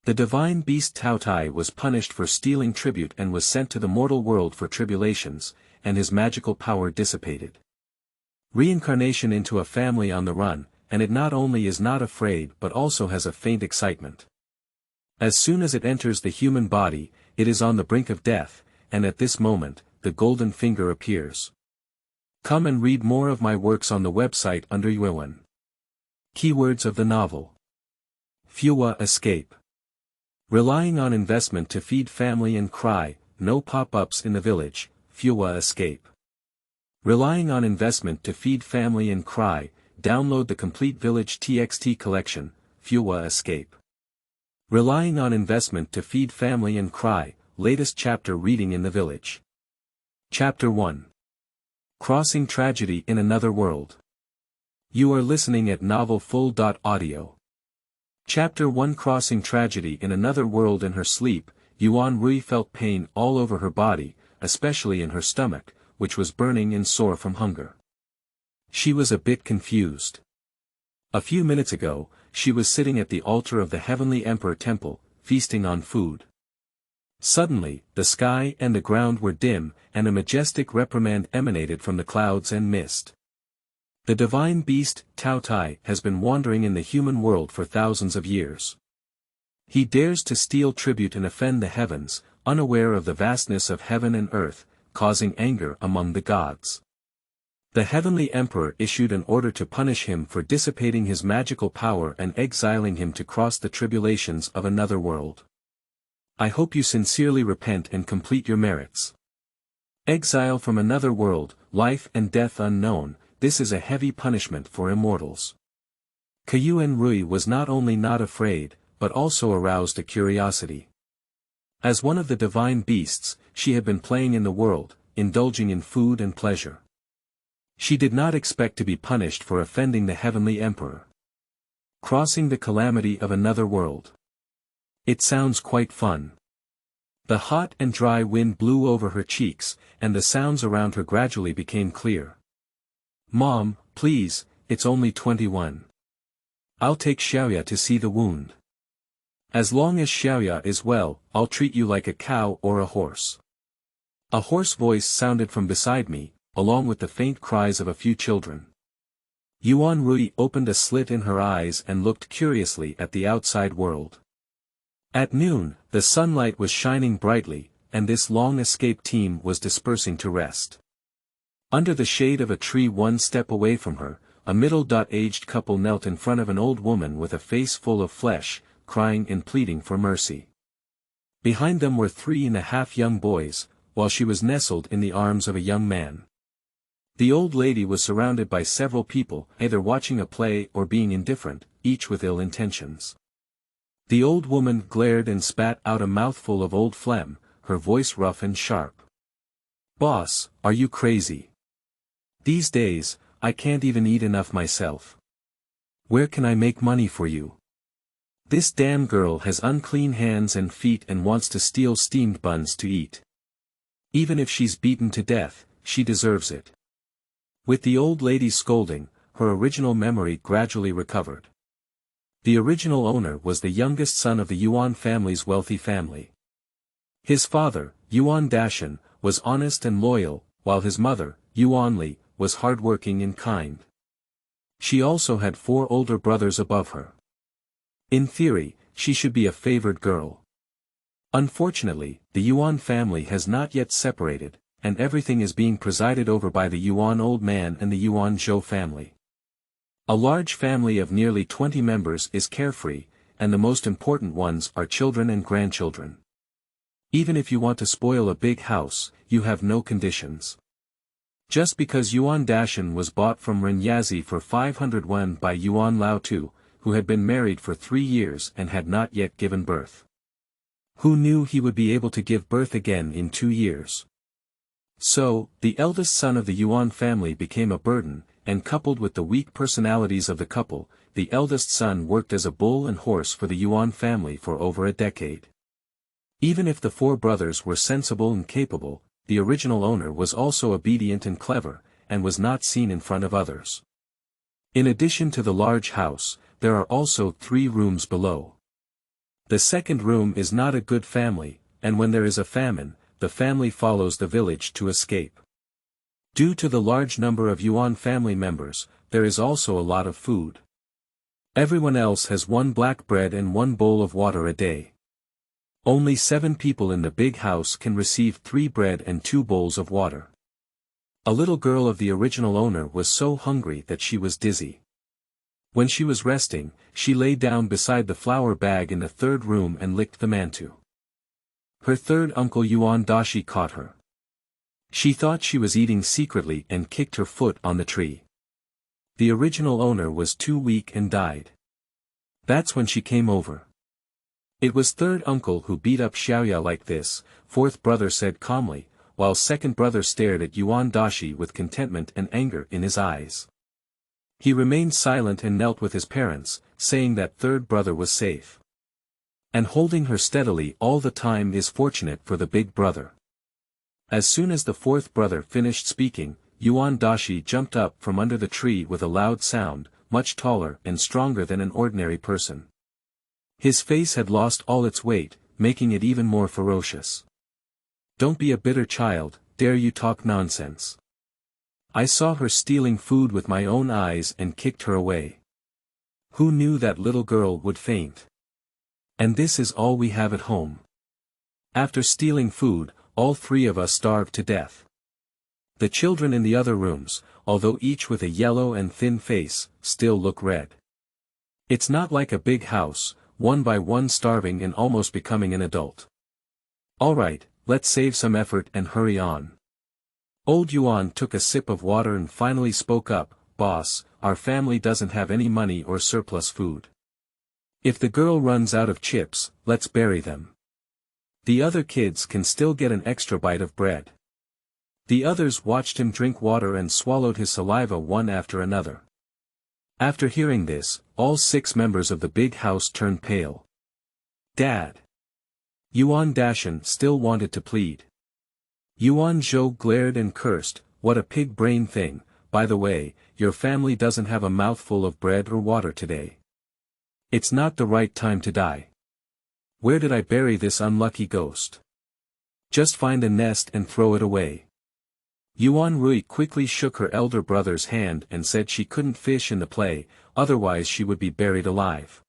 The divine beast Taotie was punished for stealing tribute and was sent to the mortal world for tribulations, and his magical power dissipated. Reincarnation into a family on the run, and it not only is not afraid but also has a faint excitement. As soon as it enters the human body, it is on the brink of death, and at this moment, the golden finger appears. Come and read more of my works on the website under Yuan. Keywords of the novel. Fuwa escape. Relying on investment to feed family and cry, no pop-ups in the village, Fuwa escape. Relying on investment to feed family and cry, download the complete village TXT collection, Fuwa escape. Relying on investment to feed family and cry, latest chapter reading in the village. Chapter 1. Crossing tragedy in another world. You are listening at novelfull.audio. Chapter 1. Crossing tragedy in another world. In her sleep, Yuan Rui felt pain all over her body, especially in her stomach, which was burning and sore from hunger. She was a bit confused. A few minutes ago, she was sitting at the altar of the Heavenly Emperor Temple, feasting on food. Suddenly, the sky and the ground were dim, and a majestic reprimand emanated from the clouds and mist. The divine beast, Taotie, has been wandering in the human world for thousands of years. He dares to steal tribute and offend the heavens, unaware of the vastness of heaven and earth, causing anger among the gods. The Heavenly Emperor issued an order to punish him for dissipating his magical power and exiling him to cross the tribulations of another world. I hope you sincerely repent and complete your merits. Exile from another world, life and death unknown, this is a heavy punishment for immortals. Yuan Rui was not only not afraid, but also aroused a curiosity. As one of the divine beasts, she had been playing in the world, indulging in food and pleasure. She did not expect to be punished for offending the Heavenly Emperor. Crossing the calamity of another world. It sounds quite fun. The hot and dry wind blew over her cheeks, and the sounds around her gradually became clear. Mom, please, it's only 21. I'll take Xiaoya to see the wound. As long as Xiaoya is well, I'll treat you like a cow or a horse. A hoarse voice sounded from beside me, along with the faint cries of a few children. Yuan Rui opened a slit in her eyes and looked curiously at the outside world. At noon, the sunlight was shining brightly, and this long escape team was dispersing to rest. Under the shade of a tree one step away from her, a middle-aged couple knelt in front of an old woman with a face full of flesh, crying and pleading for mercy. Behind them were 3.5 young boys, while she was nestled in the arms of a young man. The old lady was surrounded by several people, either watching a play or being indifferent, each with ill intentions. The old woman glared and spat out a mouthful of old phlegm, her voice rough and sharp. Boss, are you crazy? These days, I can't even eat enough myself. Where can I make money for you? This damn girl has unclean hands and feet and wants to steal steamed buns to eat. Even if she's beaten to death, she deserves it. With the old lady scolding, her original memory gradually recovered. The original owner was the youngest son of the Yuan family's wealthy family. His father, Yuan Dashan, was honest and loyal, while his mother, Yuan Li, was hardworking and kind. She also had 4 older brothers above her. In theory, she should be a favored girl. Unfortunately, the Yuan family has not yet separated, and everything is being presided over by the Yuan old man and the Yuan Zhou family. A large family of nearly 20 members is carefree, and the most important ones are children and grandchildren. Even if you want to spoil a big house, you have no conditions. Just because Yuan Dashan was bought from Renyazi for 500 Yuan by Yuan Lao Tu, who had been married for 3 years and had not yet given birth. Who knew he would be able to give birth again in 2 years? So, the eldest son of the Yuan family became a burden, and coupled with the weak personalities of the couple, the eldest son worked as a bull and horse for the Yuan family for over a decade. Even if the 4 brothers were sensible and capable, the original owner was also obedient and clever, and was not seen in front of others. In addition to the large house, there are also 3 rooms below. The second room is not a good family, and when there is a famine, the family follows the village to escape. Due to the large number of Yuan family members, there is also a lot of food. Everyone else has one black bread and one bowl of water a day. Only 7 people in the big house can receive 3 bread and 2 bowls of water. A little girl of the original owner was so hungry that she was dizzy. When she was resting, she lay down beside the flour bag in the third room and licked the mantu. Her third uncle Yuan Dashi caught her. She thought she was eating secretly and kicked her foot on the tree. The original owner was too weak and died. That's when she came over. It was third uncle who beat up Xiaoya like this, fourth brother said calmly, while second brother stared at Yuan Dashi with contentment and anger in his eyes. He remained silent and knelt with his parents, saying that third brother was safe. And holding her steadily all the time is fortunate for the big brother. As soon as the fourth brother finished speaking, Yuan Dashi jumped up from under the tree with a loud sound, much taller and stronger than an ordinary person. His face had lost all its weight, making it even more ferocious. Don't be a bitter child, dare you talk nonsense. I saw her stealing food with my own eyes and kicked her away. Who knew that little girl would faint? And this is all we have at home. After stealing food, all 3 of us starved to death. The children in the other rooms, although each with a yellow and thin face, still look red. It's not like a big house, one by one starving and almost becoming an adult. Alright, let's save some effort and hurry on. Old Yuan took a sip of water and finally spoke up, "Boss, our family doesn't have any money or surplus food. If the girl runs out of chips, let's bury them. The other kids can still get an extra bite of bread." The others watched him drink water and swallowed his saliva one after another. After hearing this, all 6 members of the big house turned pale. "Dad!" Yuan Dashan still wanted to plead. Yuan Zhou glared and cursed, "What a pig-brain thing, by the way, your family doesn't have a mouthful of bread or water today. It's not the right time to die. Where did I bury this unlucky ghost? Just find a nest and throw it away." Yuan Rui quickly shook her elder brother's hand and said she couldn't fish in the play, otherwise she would be buried alive.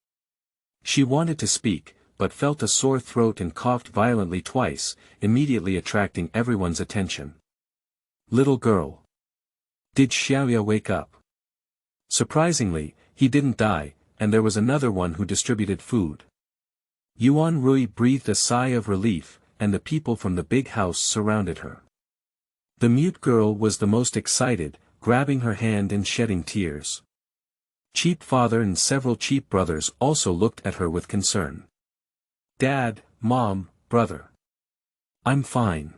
She wanted to speak, but felt a sore throat and coughed violently twice, immediately attracting everyone's attention. "Little girl. Did Xiaoya wake up?" Surprisingly, he didn't die, and there was another one who distributed food. Yuan Rui breathed a sigh of relief, and the people from the big house surrounded her. The mute girl was the most excited, grabbing her hand and shedding tears. Cheap father and several cheap brothers also looked at her with concern. "Dad, Mom, brother. I'm fine.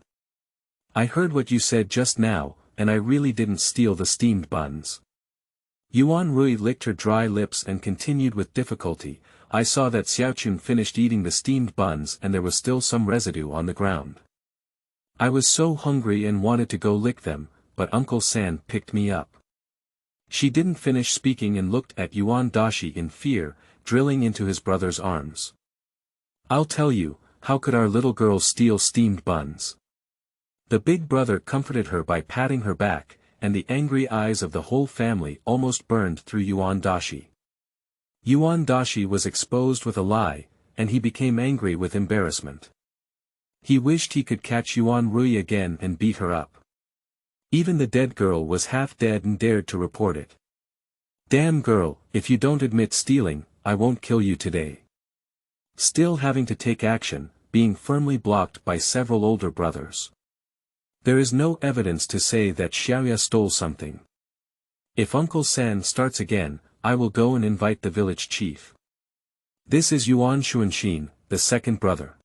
I heard what you said just now, and I really didn't steal the steamed buns." Yuan Rui licked her dry lips and continued with difficulty, "I saw that Xiaochun finished eating the steamed buns and there was still some residue on the ground. I was so hungry and wanted to go lick them, but Uncle San picked me up." She didn't finish speaking and looked at Yuan Dashi in fear, drilling into his brother's arms. "I'll tell you, how could our little girl steal steamed buns?" The big brother comforted her by patting her back, and the angry eyes of the whole family almost burned through Yuan Dashi. Yuan Dashi was exposed with a lie, and he became angry with embarrassment. He wished he could catch Yuan Rui again and beat her up. Even the dead girl was half dead and dared to report it. "Damn girl, if you don't admit stealing, I won't kill you today." Still having to take action, being firmly blocked by several older brothers. There is no evidence to say that Xiaoya stole something. If Uncle San starts again, I will go and invite the village chief. This is Yuan Xuanxin, the second brother.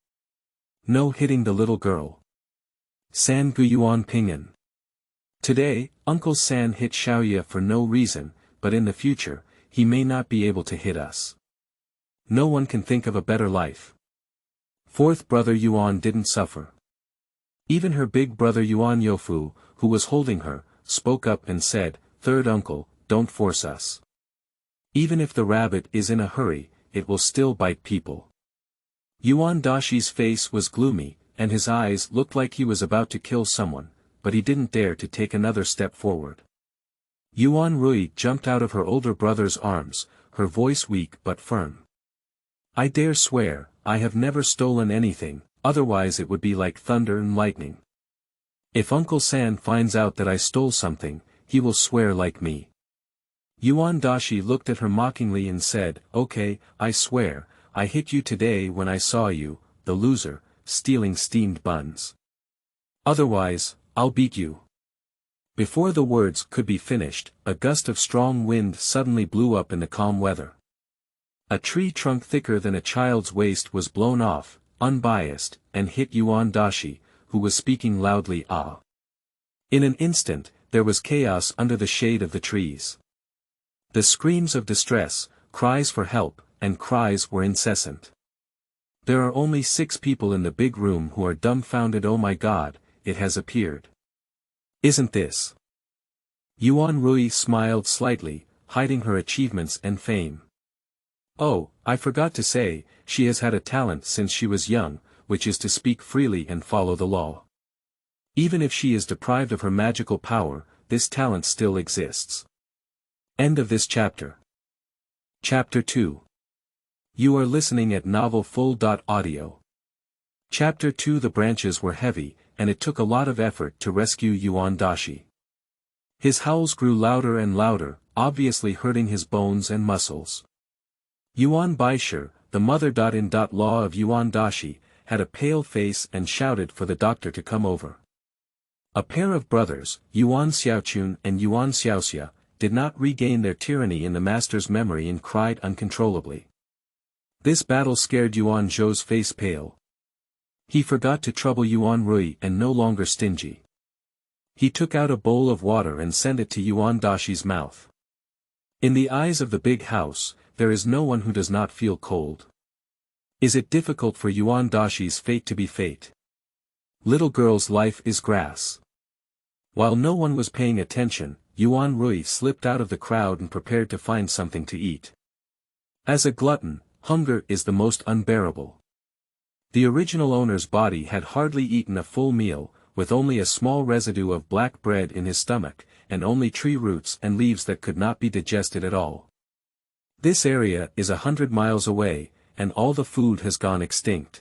No hitting the little girl. San Gu Yuan Pingan. Today, Uncle San hit Xiaoya for no reason, but in the future, he may not be able to hit us. No one can think of a better life. Fourth brother Yuan didn't suffer. Even her big brother Yuan Youfu, who was holding her, spoke up and said, "Third uncle, don't force us. Even if the rabbit is in a hurry, it will still bite people. Yuan Dashi's face was gloomy, and his eyes looked like he was about to kill someone, but he didn't dare to take another step forward. Yuan Rui jumped out of her older brother's arms, her voice weak but firm. I dare swear, I have never stolen anything, otherwise it would be like thunder and lightning. If Uncle San finds out that I stole something, he will swear like me. Yuan Dashi looked at her mockingly and said, Okay, I swear, I hit you today when I saw you, the loser, stealing steamed buns. Otherwise, I'll beat you. Before the words could be finished, a gust of strong wind suddenly blew up in the calm weather. A tree trunk thicker than a child's waist was blown off, unbiased, and hit Yuan Dashi, who was speaking loudly. In an instant, there was chaos under the shade of the trees. The screams of distress, cries for help, and cries were incessant. There are only 6 people in the big room who are dumbfounded. Oh my God, it has appeared. Isn't this? Yuan Rui smiled slightly, hiding her achievements and fame. Oh, I forgot to say, she has had a talent since she was young, which is to speak freely and follow the law. Even if she is deprived of her magical power, this talent still exists. End of this chapter. Chapter 2. You are listening at novelfull.audio. Chapter 2. The branches were heavy, and it took a lot of effort to rescue Yuan Dashi. His howls grew louder and louder, obviously hurting his bones and muscles. Yuan Baishir, the mother-in-law of Yuan Dashi, had a pale face and shouted for the doctor to come over. A pair of brothers, Yuan Xiaochun and Yuan Xiaoxia, did not regain their tyranny in the master's memory and cried uncontrollably. This battle scared Yuan Zhou's face pale. He forgot to trouble Yuan Rui and no longer stingy. He took out a bowl of water and sent it to Yuan Dashi's mouth. In the eyes of the big house, there is no one who does not feel cold. Is it difficult for Yuan Dashi's fate to be fate? Little girl's life is grass. While no one was paying attention, Yuan Rui slipped out of the crowd and prepared to find something to eat. As a glutton, hunger is the most unbearable. The original owner's body had hardly eaten a full meal, with only a small residue of black bread in his stomach, and only tree roots and leaves that could not be digested at all. This area is 100 miles away, and all the food has gone extinct.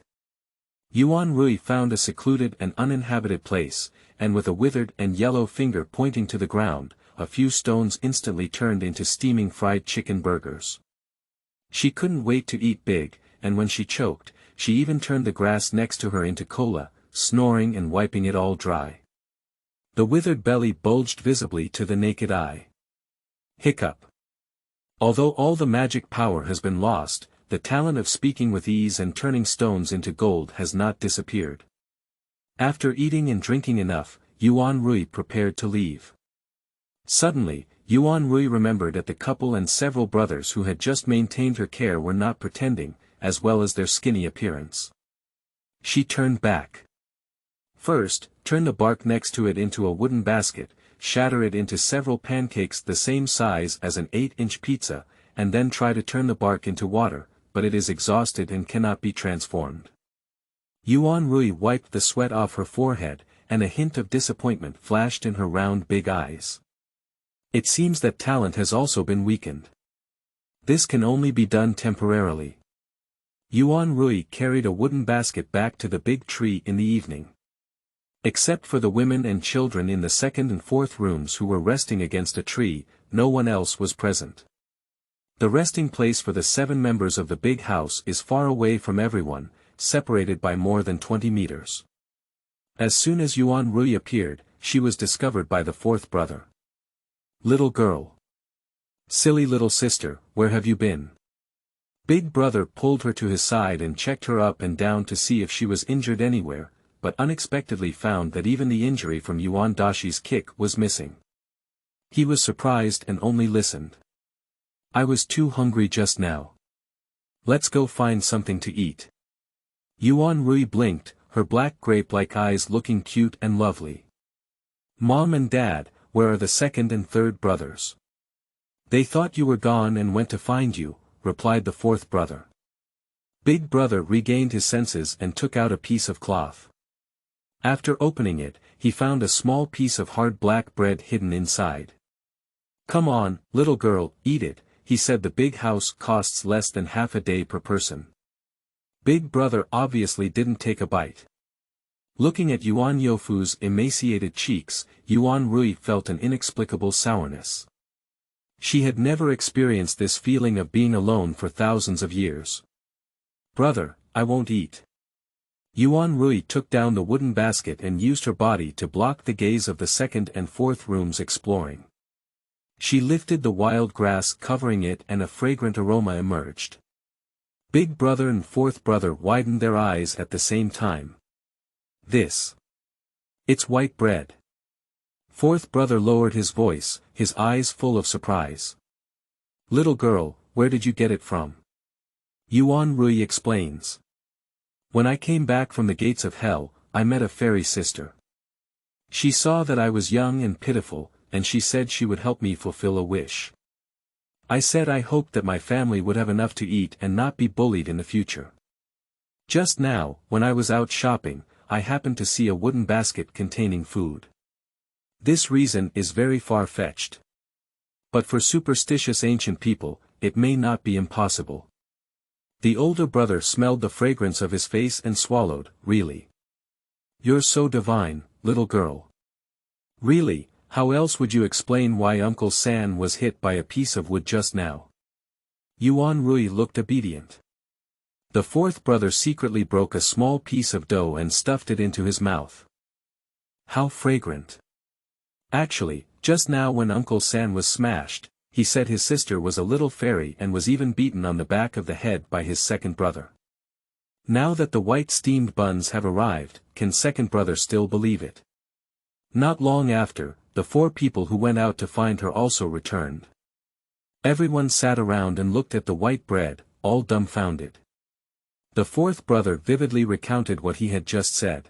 Yuan Rui found a secluded and uninhabited place, and with a withered and yellow finger pointing to the ground, a few stones instantly turned into steaming fried chicken burgers. She couldn't wait to eat big, and when she choked, she even turned the grass next to her into cola, snoring and wiping it all dry. The withered belly bulged visibly to the naked eye. Hiccup. Although all the magic power has been lost, the talent of speaking with ease and turning stones into gold has not disappeared. After eating and drinking enough, Yuan Rui prepared to leave. Suddenly, Yuan Rui remembered that the couple and several brothers who had just maintained her care were not pretending, as well as their skinny appearance. She turned back. First, turn the bark next to it into a wooden basket, shatter it into several pancakes the same size as an 8-inch pizza, and then try to turn the bark into water, but it is exhausted and cannot be transformed. Yuan Rui wiped the sweat off her forehead, and a hint of disappointment flashed in her round big eyes. It seems that talent has also been weakened. This can only be done temporarily. Yuan Rui carried a wooden basket back to the big tree in the evening. Except for the women and children in the second and fourth rooms who were resting against a tree, no one else was present. The resting place for the 7 members of the big house is far away from everyone, separated by more than 20 meters. As soon as Yuan Rui appeared, she was discovered by the 4th brother. Little girl. Silly little sister, where have you been? Big brother pulled her to his side and checked her up and down to see if she was injured anywhere, but unexpectedly found that even the injury from Yuan Dashi's kick was missing. He was surprised and only listened. I was too hungry just now. Let's go find something to eat. Yuan Rui blinked, her black grape-like eyes looking cute and lovely. Mom and Dad, where are the 2nd and 3rd brothers? They thought you were gone and went to find you, replied the 4th brother. Big brother regained his senses and took out a piece of cloth. After opening it, he found a small piece of hard black bread hidden inside. "Come on, little girl, eat it," he said. "The big house costs less than half a day per person." Big brother obviously didn't take a bite. Looking at Yuan Youfu's emaciated cheeks, Yuan Rui felt an inexplicable sourness. She had never experienced this feeling of being alone for thousands of years. "Brother, I won't eat." Yuan Rui took down the wooden basket and used her body to block the gaze of the second and fourth rooms exploring. She lifted the wild grass covering it and a fragrant aroma emerged. Big brother and fourth brother widened their eyes at the same time. It's white bread." Fourth brother lowered his voice, his eyes full of surprise. "Little girl, where did you get it from?" Yuan Rui explains. "When I came back from the gates of hell, I met a fairy sister. She saw that I was young and pitiful, and she said she would help me fulfill a wish. I said I hoped that my family would have enough to eat and not be bullied in the future. Just now, when I was out shopping, I happened to see a wooden basket containing food. This reason is very far-fetched. But for superstitious ancient people, it may not be impossible." The older brother smelled the fragrance of his face and swallowed. "Really? You're so divine, little girl. Really, how else would you explain why Uncle San was hit by a piece of wood just now?" Yuan Rui looked obedient. The fourth brother secretly broke a small piece of dough and stuffed it into his mouth. "How fragrant. Actually, just now when Uncle San was smashed, he said his sister was a little fairy and was even beaten on the back of the head by his second brother. Now that the white steamed buns have arrived, can second brother still believe it?" Not long after, the four people who went out to find her also returned. Everyone sat around and looked at the white bread, all dumbfounded. The fourth brother vividly recounted what he had just said.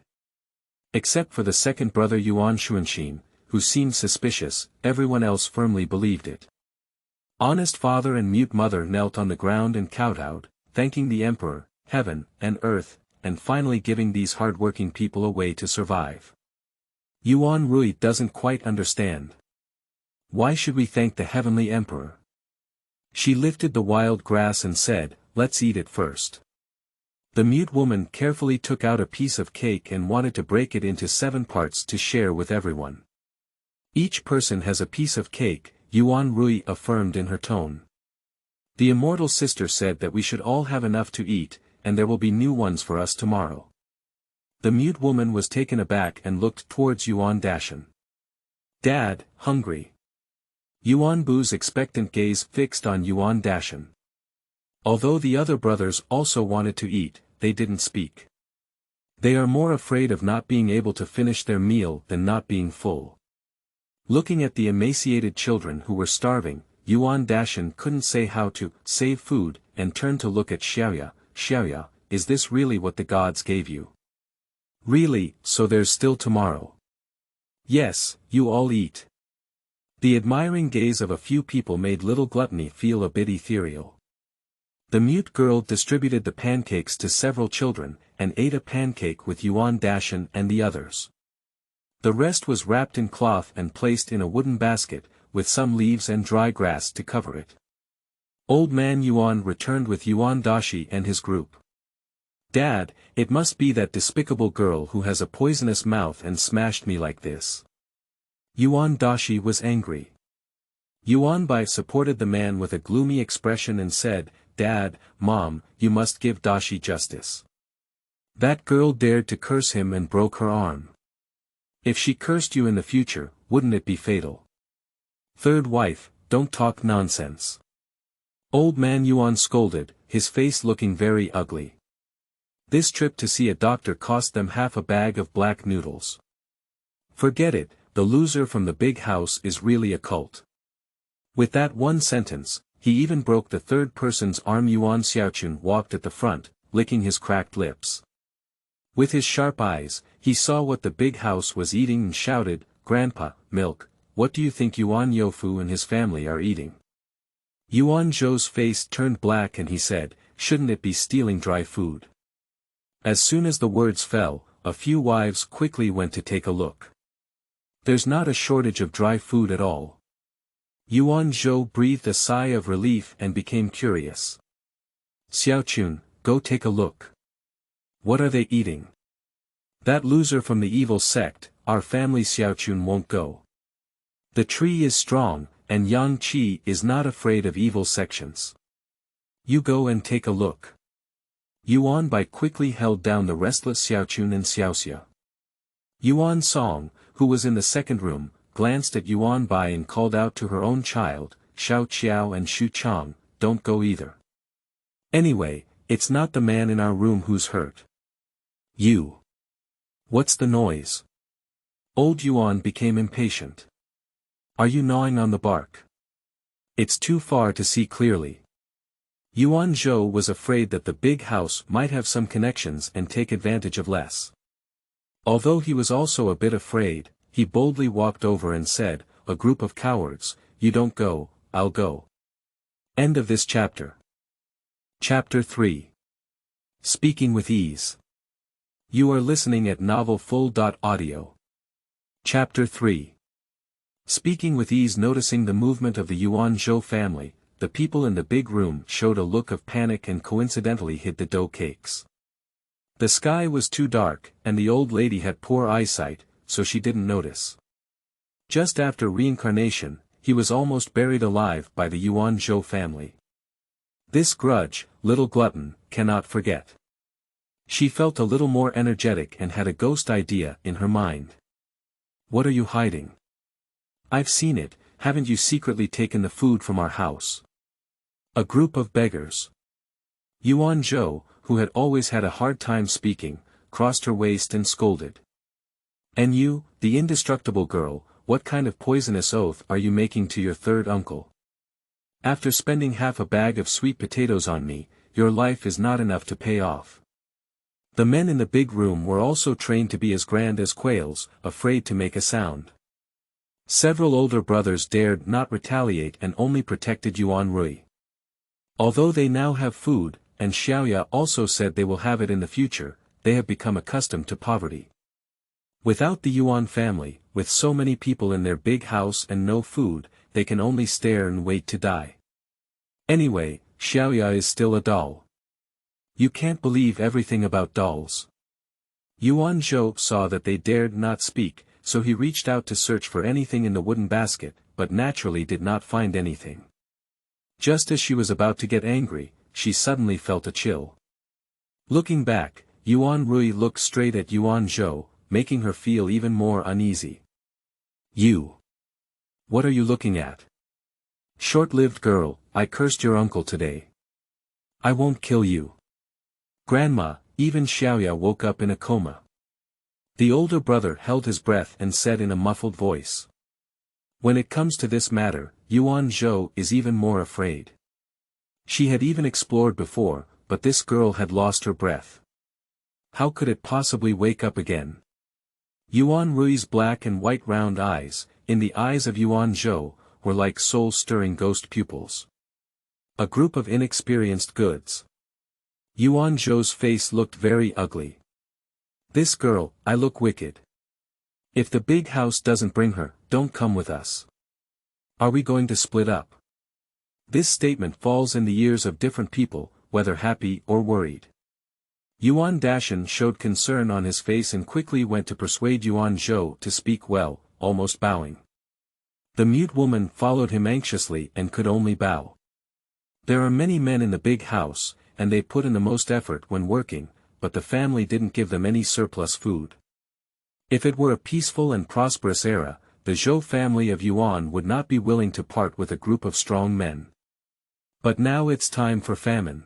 Except for the second brother Yuan Xuanxin, who seemed suspicious, everyone else firmly believed it. Honest father and mute mother knelt on the ground and kowtowed, thanking the emperor, heaven, and earth, and finally giving these hard-working people a way to survive. Yuan Rui doesn't quite understand. Why should we thank the heavenly emperor? She lifted the wild grass and said, "Let's eat it first." The mute woman carefully took out a piece of cake and wanted to break it into 7 parts to share with everyone. "Each person has a piece of cake," Yuan Rui affirmed in her tone. "The immortal sister said that we should all have enough to eat, and there will be new ones for us tomorrow." The mute woman was taken aback and looked towards Yuan Dashan. "Dad, hungry." Yuan Bu's expectant gaze fixed on Yuan Dashan. Although the other brothers also wanted to eat, they didn't speak. They are more afraid of not being able to finish their meal than not being full. Looking at the emaciated children who were starving, Yuan Dashan couldn't say how to save food, and turned to look at Xiaoya. "Xiaoya, is this really what the gods gave you?" "Really, so there's still tomorrow." "Yes, you all eat." The admiring gaze of a few people made little Gluttony feel a bit ethereal. The mute girl distributed the pancakes to several children, and ate a pancake with Yuan Dashan and the others. The rest was wrapped in cloth and placed in a wooden basket, with some leaves and dry grass to cover it. Old man Yuan returned with Yuan Dashi and his group. "Dad, it must be that despicable girl who has a poisonous mouth and smashed me like this." Yuan Dashi was angry. Yuan Bai supported the man with a gloomy expression and said, "Dad, Mom, you must give Dashi justice. That girl dared to curse him and broke her arm. If she cursed you in the future, wouldn't it be fatal?" "Third wife, don't talk nonsense." Old man Yuan scolded, his face looking very ugly. This trip to see a doctor cost them half a bag of black noodles. Forget it, the loser from the big house is really a cult. With that one sentence, he even broke the third person's arm. Yuan Xiaochun walked at the front, licking his cracked lips. With his sharp eyes, he saw what the big house was eating and shouted, "Grandpa, milk, what do you think Yuan Youfu and his family are eating?" Yuan Zhou's face turned black and he said, shouldn't it be stealing dry food? As soon as the words fell, a few wives quickly went to take a look. There's not a shortage of dry food at all. Yuan Zhou breathed a sigh of relief and became curious. Xiaochun, go take a look. What are they eating? That loser from the evil sect, our family Xiaochun won't go. The tree is strong, and Yang Qi is not afraid of evil sections. You go and take a look. Yuan Bai quickly held down the restless Xiaochun and Xiaoxia. Yuan Song, who was in the second room, glanced at Yuan Bai and called out to her own child, Xiao Qiao and Xu Chang, don't go either. Anyway, it's not the man in our room who's hurt. You. What's the noise? Old Yuan became impatient. Are you gnawing on the bark? It's too far to see clearly. Yuan Zhou was afraid that the big house might have some connections and take advantage of less. Although he was also a bit afraid, he boldly walked over and said, a group of cowards, you don't go, I'll go. End of this chapter. Chapter 3. Speaking with Ease. You are listening at novelfull.audio. Chapter 3. Speaking with Ease. Noticing the movement of the Yuan Zhou family, the people in the big room showed a look of panic and coincidentally hid the dough cakes. The sky was too dark, and the old lady had poor eyesight, so she didn't notice. Just after reincarnation, he was almost buried alive by the Yuan Zhou family. This grudge, little glutton, cannot forget. She felt a little more energetic and had a ghost idea in her mind. What are you hiding? I've seen it, haven't you secretly taken the food from our house? A group of beggars. Yuan Zhou, who had always had a hard time speaking, crossed her waist and scolded. And you, the indestructible girl, what kind of poisonous oath are you making to your third uncle? After spending half a bag of sweet potatoes on me, your life is not enough to pay off. The men in the big room were also trained to be as grand as quails, afraid to make a sound. Several older brothers dared not retaliate and only protected Yuan Rui. Although they now have food, and Xiaoya also said they will have it in the future, they have become accustomed to poverty. Without the Yuan family, with so many people in their big house and no food, they can only stare and wait to die. Anyway, Xiaoya is still a doll. You can't believe everything about dolls. Yuan Zhou saw that they dared not speak, so he reached out to search for anything in the wooden basket, but naturally did not find anything. Just as she was about to get angry, she suddenly felt a chill. Looking back, Yuan Rui looked straight at Yuan Zhou, making her feel even more uneasy. You. What are you looking at? Short-lived girl, I cursed your uncle today. I won't kill you. Grandma, even Xiaoya woke up in a coma. The older brother held his breath and said in a muffled voice. When it comes to this matter, Yuan Zhou is even more afraid. She had even explored before, but this girl had lost her breath. How could it possibly wake up again? Yuan Rui's black and white round eyes, in the eyes of Yuan Zhou, were like soul-stirring ghost pupils. A group of inexperienced goods. Yuan Zhou's face looked very ugly. This girl, I look wicked. If the big house doesn't bring her, don't come with us. Are we going to split up? This statement falls in the ears of different people, whether happy or worried. Yuan Dashan showed concern on his face and quickly went to persuade Yuan Zhou to speak well, almost bowing. The mute woman followed him anxiously and could only bow. There are many men in the big house, and they put in the most effort when working, but the family didn't give them any surplus food. If it were a peaceful and prosperous era, the Zhou family of Yuan would not be willing to part with a group of strong men. But now it's time for famine.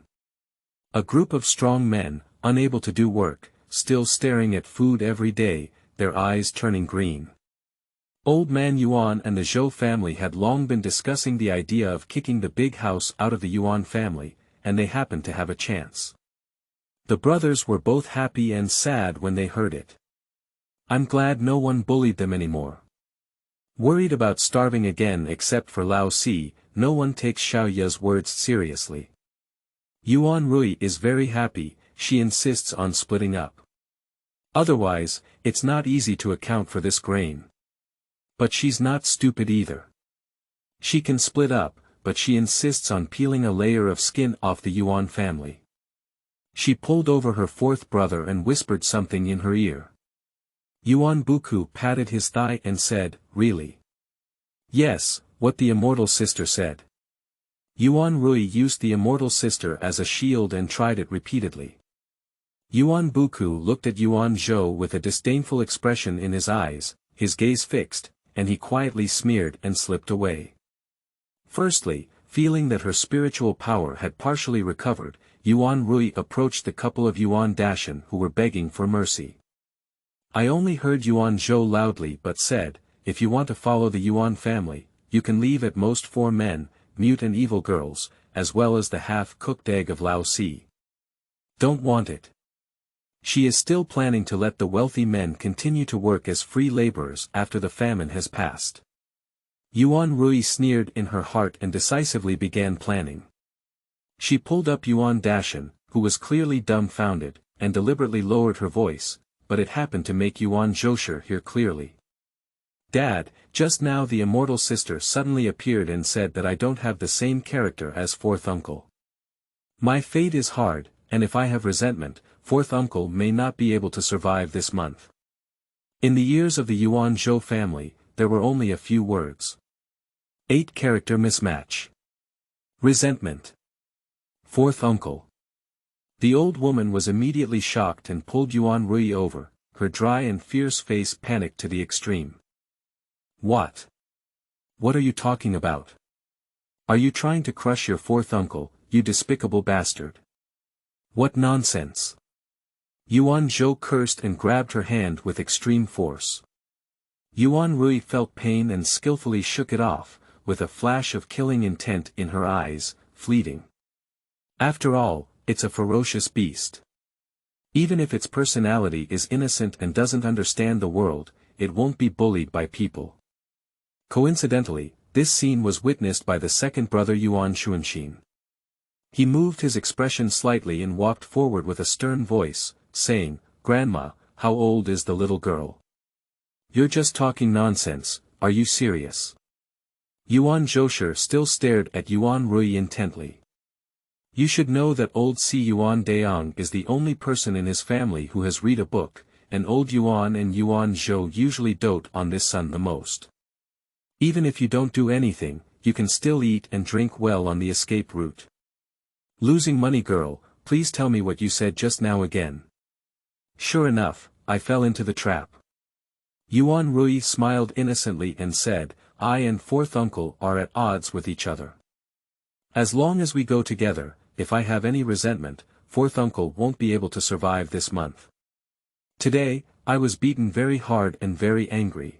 A group of strong men, unable to do work, still staring at food every day, their eyes turning green. Old man Yuan and the Zhou family had long been discussing the idea of kicking the big house out of the Yuan family, and they happened to have a chance. The brothers were both happy and sad when they heard it. I'm glad no one bullied them anymore. Worried about starving again except for Lao Si, no one takes Xiaoya's words seriously. Yuan Rui is very happy, she insists on splitting up. Otherwise, it's not easy to account for this grain. But she's not stupid either. She can split up, but she insists on peeling a layer of skin off the Yuan family. She pulled over her fourth brother and whispered something in her ear. Yuan Buku patted his thigh and said, "Really?" "Yes, what the immortal sister said." Yuan Rui used the immortal sister as a shield and tried it repeatedly. Yuan Buku looked at Yuan Zhou with a disdainful expression in his eyes, his gaze fixed, and he quietly smeared and slipped away. Firstly, feeling that her spiritual power had partially recovered, Yuan Rui approached the couple of Yuan Dashan who were begging for mercy. I only heard Yuan Zhou loudly but said, "If you want to follow the Yuan family, you can leave at most 4 men, mute and evil girls, as well as the half-cooked egg of Lao Si. Don't want it." She is still planning to let the wealthy men continue to work as free laborers after the famine has passed. Yuan Rui sneered in her heart and decisively began planning. She pulled up Yuan Dashan, who was clearly dumbfounded, and deliberately lowered her voice, but it happened to make Yuan Zhou hear clearly. "Dad, just now the immortal sister suddenly appeared and said that I don't have the same character as fourth uncle. My fate is hard, and if I have resentment, fourth uncle may not be able to survive this month." In the years of the Yuan Zhou family, there were only a few words. 8-character mismatch. Resentment. Fourth uncle. The old woman was immediately shocked and pulled Yuan Rui over, her dry and fierce face panicked to the extreme. "What? What are you talking about? Are you trying to crush your fourth uncle, you despicable bastard? What nonsense!" Yuan Zhou cursed and grabbed her hand with extreme force. Yuan Rui felt pain and skillfully shook it off, with a flash of killing intent in her eyes, fleeting. After all, it's a ferocious beast. Even if its personality is innocent and doesn't understand the world, it won't be bullied by people. Coincidentally, this scene was witnessed by the second brother Yuan Xuanxin. He moved his expression slightly and walked forward with a stern voice, saying, "Grandma, how old is the little girl? You're just talking nonsense, are you serious?" Yuan Zhou still stared at Yuan Rui intently. "You should know that old Si Yuan Deong is the only person in his family who has read a book, and old Yuan and Yuan Zhou usually dote on this son the most. Even if you don't do anything, you can still eat and drink well on the escape route. Losing money girl, please tell me what you said just now again." "Sure enough, I fell into the trap." Yuan Rui smiled innocently and said, "I and fourth uncle are at odds with each other. As long as we go together, if I have any resentment, fourth uncle won't be able to survive this month. Today, I was beaten very hard and very angry."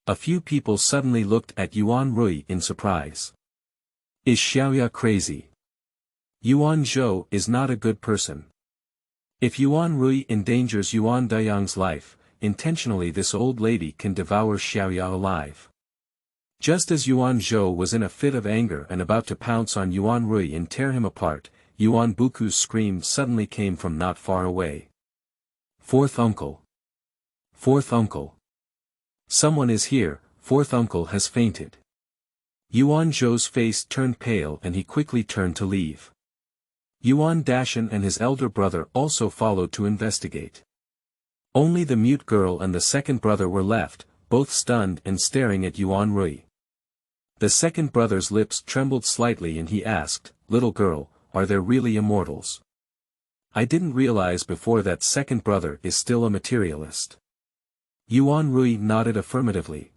A few people suddenly looked at Yuan Rui in surprise. Is Xiaoya crazy? Yuan Zhou is not a good person. If Yuan Rui endangers Yuan Dayang's life, intentionally this old lady can devour Xiaoya alive. Just as Yuan Zhou was in a fit of anger and about to pounce on Yuan Rui and tear him apart, Yuan Buku's scream suddenly came from not far away. "Fourth uncle! Fourth uncle! Someone is here, fourth uncle has fainted." Yuan Zhou's face turned pale and he quickly turned to leave. Yuan Dashan and his elder brother also followed to investigate. Only the mute girl and the second brother were left, both stunned and staring at Yuan Rui. The second brother's lips trembled slightly and he asked, "Little girl, are there really immortals?" "I didn't realize before that second brother is still a materialist." Yuan Rui nodded affirmatively.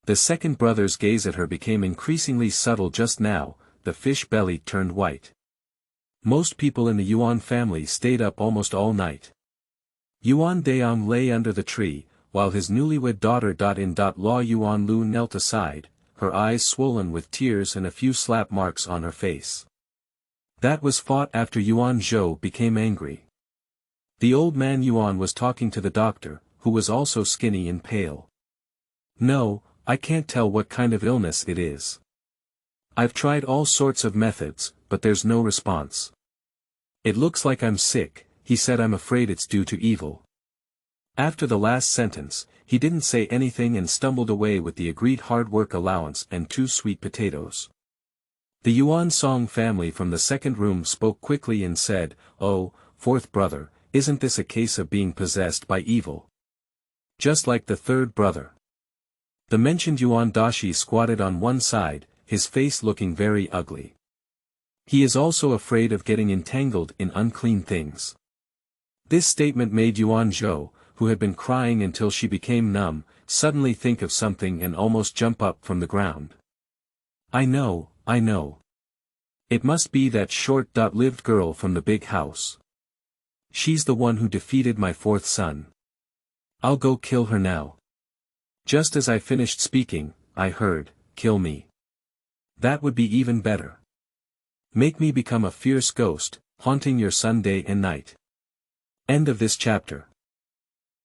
The second brother's gaze at her became increasingly subtle just now, the fish belly turned white. Most people in the Yuan family stayed up almost all night. Yuan Deong lay under the tree, while his newlywed daughter-in-law Yuan Lu knelt aside, her eyes swollen with tears and a few slap marks on her face. That was fought after Yuan Zhou became angry. The old man Yuan was talking to the doctor, who was also skinny and pale. "No, I can't tell what kind of illness it is. I've tried all sorts of methods, but there's no response. It looks like I'm sick, he said. I'm afraid it's due to evil. After the last sentence, he didn't say anything and stumbled away with the agreed hard work allowance and 2 sweet potatoes. The Yuan Song family from the second room spoke quickly and said, "Oh, fourth brother, isn't this a case of being possessed by evil? Just like the third brother." The mentioned Yuan Dashi squatted on one side, his face looking very ugly. He is also afraid of getting entangled in unclean things. This statement made Yuan Zhou, who had been crying until she became numb, suddenly think of something and almost jump up from the ground. I know. It must be that short-lived girl from the big house. She's the one who defeated my fourth son. I'll go kill her now. Just as I finished speaking, I heard, "Kill me." That would be even better. Make me become a fierce ghost, haunting your son day and night. End of this chapter.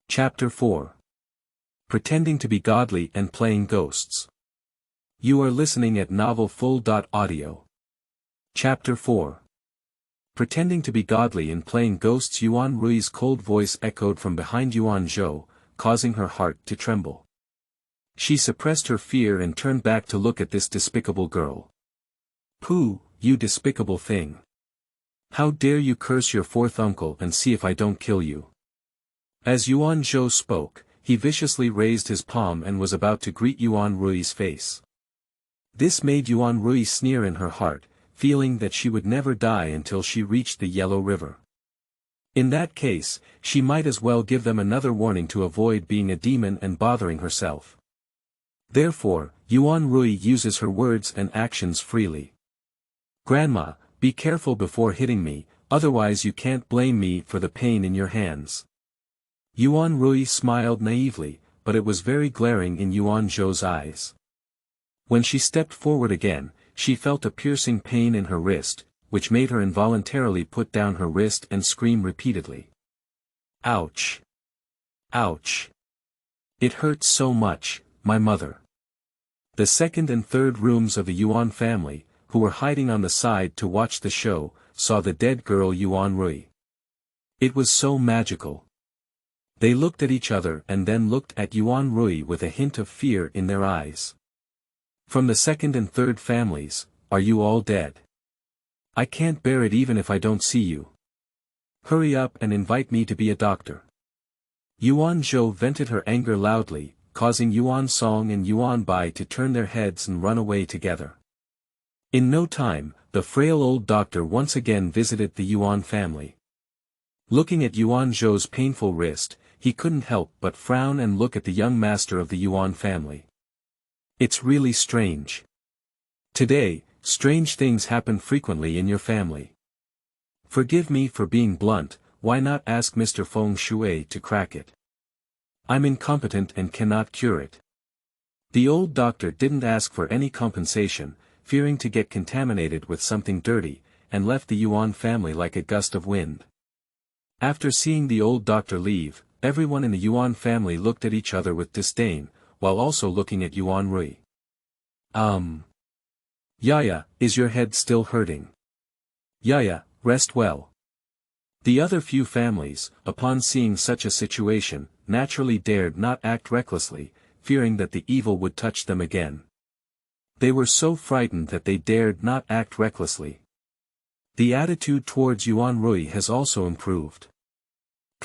Chapter 4. Pretending to be godly and playing ghosts. You are listening at novelfull.audio. Chapter 4. Pretending to be godly and playing ghosts. Yuan Rui's cold voice echoed from behind Yuan Zhou, causing her heart to tremble. She suppressed her fear and turned back to look at this despicable girl. "Pooh, you despicable thing. How dare you curse your fourth uncle and see if I don't kill you." As Yuan Zhou spoke, he viciously raised his palm and was about to greet Yuan Rui's face. This made Yuan Rui sneer in her heart, feeling that she would never die until she reached the Yellow River. In that case, she might as well give them another warning to avoid being a demon and bothering herself. Therefore, Yuan Rui uses her words and actions freely. "Grandma, be careful before hitting me, otherwise you can't blame me for the pain in your hands." Yuan Rui smiled naively, but it was very glaring in Yuan Zhou's eyes. When she stepped forward again, she felt a piercing pain in her wrist, which made her involuntarily put down her wrist and scream repeatedly. "Ouch! Ouch! It hurts so much, my mother." The second and third rooms of the Yuan family, who were hiding on the side to watch the show, saw the dead girl Yuan Rui. It was so magical. They looked at each other and then looked at Yuan Rui with a hint of fear in their eyes. "From the second and third families, are you all dead? I can't bear it even if I don't see you. Hurry up and invite me to be a doctor." Yuan Zhou vented her anger loudly, causing Yuan Song and Yuan Bai to turn their heads and run away together. In no time, the frail old doctor once again visited the Yuan family. Looking at Yuan Zhou's painful wrist, he couldn't help but frown and look at the young master of the Yuan family. "It's really strange. Today, strange things happen frequently in your family. Forgive me for being blunt, why not ask Mr. Feng Shui to crack it? I'm incompetent and cannot cure it." The old doctor didn't ask for any compensation, fearing to get contaminated with something dirty, and left the Yuan family like a gust of wind. After seeing the old doctor leave, everyone in the Yuan family looked at each other with disdain, while also looking at Yuan Rui. Yaya, is your head still hurting? Yaya, rest well." The other few families, upon seeing such a situation, naturally dared not act recklessly, fearing that the evil would touch them again. They were so frightened that they dared not act recklessly. The attitude towards Yuan Rui has also improved.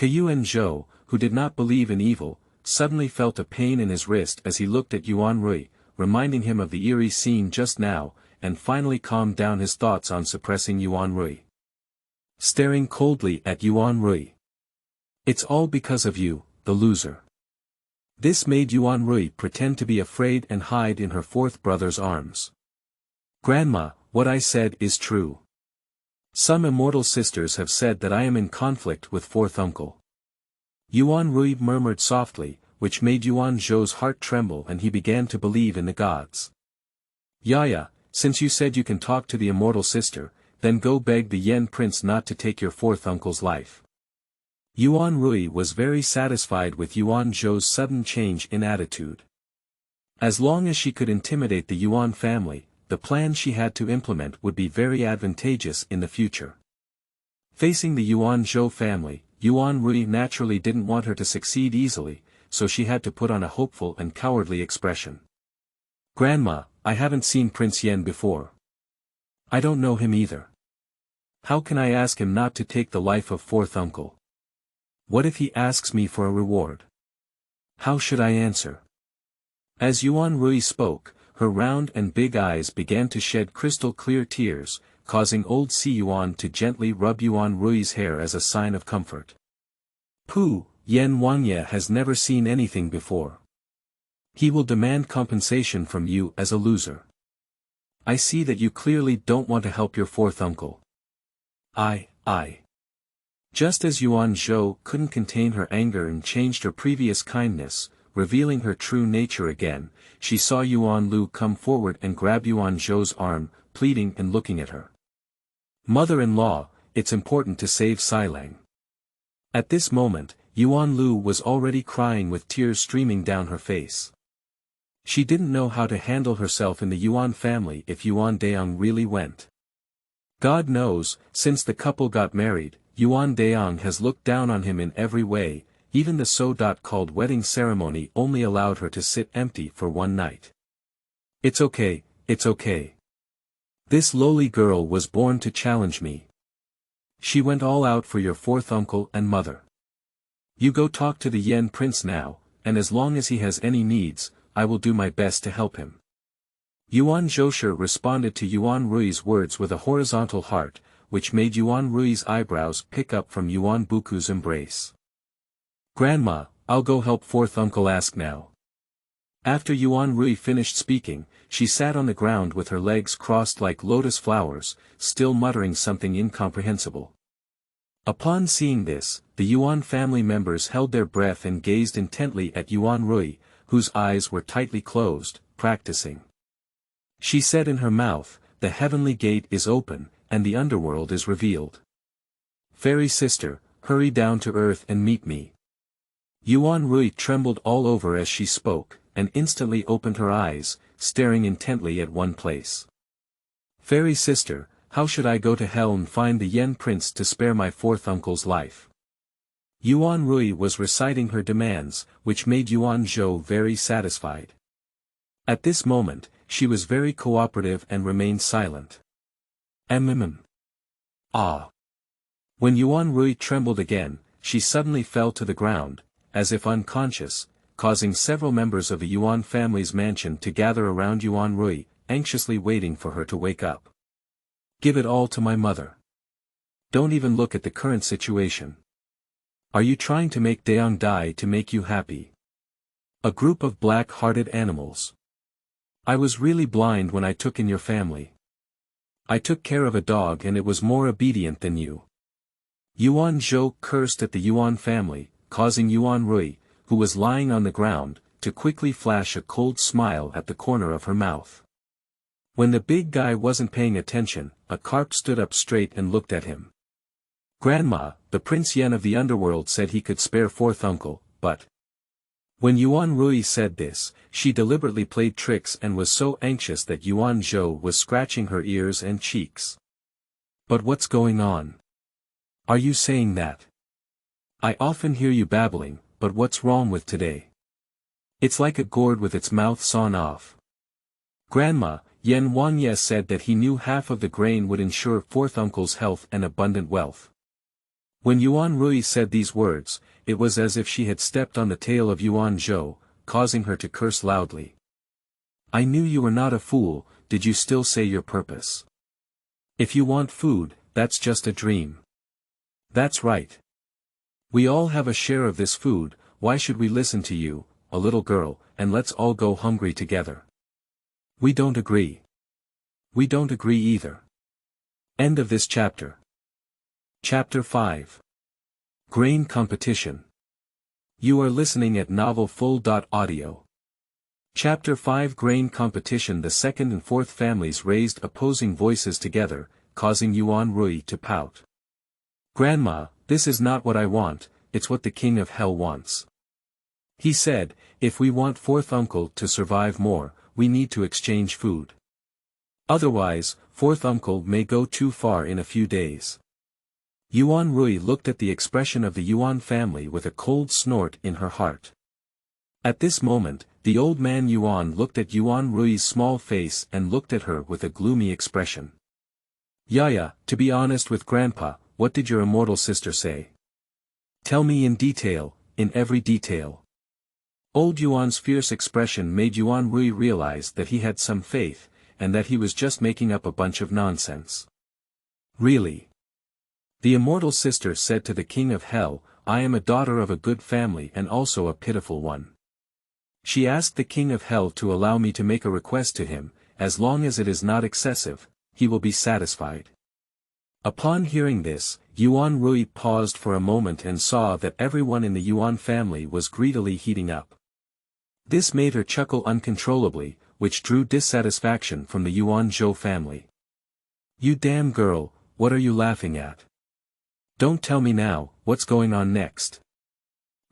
Yuan Zhou, who did not believe in evil, suddenly felt a pain in his wrist as he looked at Yuan Rui, reminding him of the eerie scene just now, and finally calmed down his thoughts on suppressing Yuan Rui. Staring coldly at Yuan Rui. "It's all because of you, the loser." This made Yuan Rui pretend to be afraid and hide in her fourth brother's arms. "Grandma, what I said is true. Some immortal sisters have said that I am in conflict with fourth uncle." Yuan Rui murmured softly, which made Yuan Zhou's heart tremble and he began to believe in the gods. "Yaya, since you said you can talk to the immortal sister, then go beg the Yen prince not to take your fourth uncle's life." Yuan Rui was very satisfied with Yuan Zhou's sudden change in attitude. As long as she could intimidate the Yuan family, the plan she had to implement would be very advantageous in the future. Facing the Yuan Zhou family, Yuan Rui naturally didn't want her to succeed easily, so she had to put on a hopeful and cowardly expression. "Grandma, I haven't seen Prince Yen before. I don't know him either. How can I ask him not to take the life of fourth uncle? What if he asks me for a reward? How should I answer?" As Yuan Rui spoke, her round and big eyes began to shed crystal-clear tears, causing old Si Yuan to gently rub Yuan Rui's hair as a sign of comfort. "Pooh, Yen Wangye has never seen anything before. He will demand compensation from you as a loser. I see that you clearly don't want to help your fourth uncle." I. Just as Yuan Zhou couldn't contain her anger and changed her previous kindness, revealing her true nature again, she saw Yuan Lu come forward and grab Yuan Zhou's arm, pleading and looking at her. "Mother-in-law, it's important to save Xilang." At this moment, Yuan Lu was already crying with tears streaming down her face. She didn't know how to handle herself in the Yuan family if Yuan Deong really went. God knows, since the couple got married, Yuan Deong has looked down on him in every way, even the so-called wedding ceremony only allowed her to sit empty for one night. It's okay. This lowly girl was born to challenge me. She went all out for your fourth uncle and mother. You go talk to the Yen Prince now, and as long as he has any needs, I will do my best to help him." Yuan Zhoushi responded to Yuan Rui's words with a horizontal heart, which made Yuan Rui's eyebrows pick up from Yuan Buku's embrace. "Grandma, I'll go help fourth uncle ask now." After Yuan Rui finished speaking, she sat on the ground with her legs crossed like lotus flowers, still muttering something incomprehensible. Upon seeing this, the Yuan family members held their breath and gazed intently at Yuan Rui, whose eyes were tightly closed, practicing. She said in her mouth, "The heavenly gate is open, and the underworld is revealed. Fairy sister, hurry down to earth and meet me." Yuan Rui trembled all over as she spoke, and instantly opened her eyes, staring intently at one place. "Fairy sister, how should I go to hell and find the Yen Prince to spare my fourth uncle's life?" Yuan Rui was reciting her demands, which made Yuan Zhou very satisfied. At this moment, she was very cooperative and remained silent. Ah. When Yuan Rui trembled again, she suddenly fell to the ground, as if unconscious, causing several members of the Yuan family's mansion to gather around Yuan Rui, anxiously waiting for her to wake up. "Give it all to my mother. Don't even look at the current situation. Are you trying to make Deong die to make you happy? A group of black-hearted animals. I was really blind when I took in your family. I took care of a dog and it was more obedient than you." Yuan Zhou cursed at the Yuan family, causing Yuan Rui, who was lying on the ground, to quickly flash a cold smile at the corner of her mouth. When the big guy wasn't paying attention, a carp stood up straight and looked at him. "Grandma, the Prince Yen of the underworld said he could spare fourth uncle, but..." When Yuan Rui said this, she deliberately played tricks and was so anxious that Yuan Zhou was scratching her ears and cheeks. "But what's going on? Are you saying that? I often hear you babbling, but what's wrong with today? It's like a gourd with its mouth sawn off." "Grandma, Yen Wangye said that he knew half of the grain would ensure fourth uncle's health and abundant wealth." When Yuan Rui said these words, it was as if she had stepped on the tail of Yuan Zhou, causing her to curse loudly. "I knew you were not a fool, did you still say your purpose? If you want food, that's just a dream. That's right. We all have a share of this food, why should we listen to you, a little girl, and let's all go hungry together?" "We don't agree. We don't agree either." End of this chapter. Chapter 5. Grain Competition. You are listening at novelfull.audio. Chapter 5 Grain Competition. The second and fourth families raised opposing voices together, causing Yuan Rui to pout. "Grandma, this is not what I want, it's what the king of hell wants. He said, if we want fourth uncle to survive more, we need to exchange food. Otherwise, fourth uncle may go too far in a few days. Yuan Rui looked at the expression of the Yuan family with a cold snort in her heart. At this moment, the old man Yuan looked at Yuan Rui's small face and looked at her with a gloomy expression. Yaya, to be honest with Grandpa, what did your immortal sister say? Tell me in detail, in every detail. Old Yuan's fierce expression made Yuan Rui realize that he had some faith, and that he was just making up a bunch of nonsense. Really? The immortal sister said to the king of hell, I am a daughter of a good family and also a pitiful one. She asked the king of hell to allow me to make a request to him, as long as it is not excessive, he will be satisfied. Upon hearing this, Yuan Rui paused for a moment and saw that everyone in the Yuan family was greedily heating up. This made her chuckle uncontrollably, which drew dissatisfaction from the Yuan Zhou family. You damn girl, what are you laughing at? Don't tell me now, what's going on next?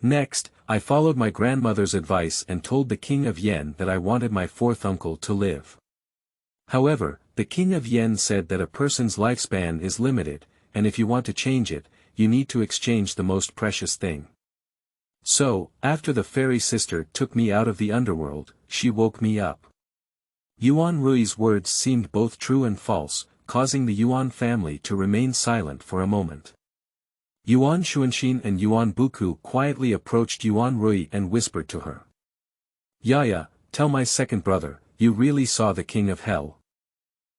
Next, I followed my grandmother's advice and told the king of Yen that I wanted my fourth uncle to live. However, the king of Yen said that a person's lifespan is limited, and if you want to change it, you need to exchange the most precious thing. So, after the fairy sister took me out of the underworld, she woke me up. Yuan Rui's words seemed both true and false, causing the Yuan family to remain silent for a moment. Yuan Xuanxin and Yuan Buku quietly approached Yuan Rui and whispered to her. Yaya, tell my second brother, you really saw the king of hell?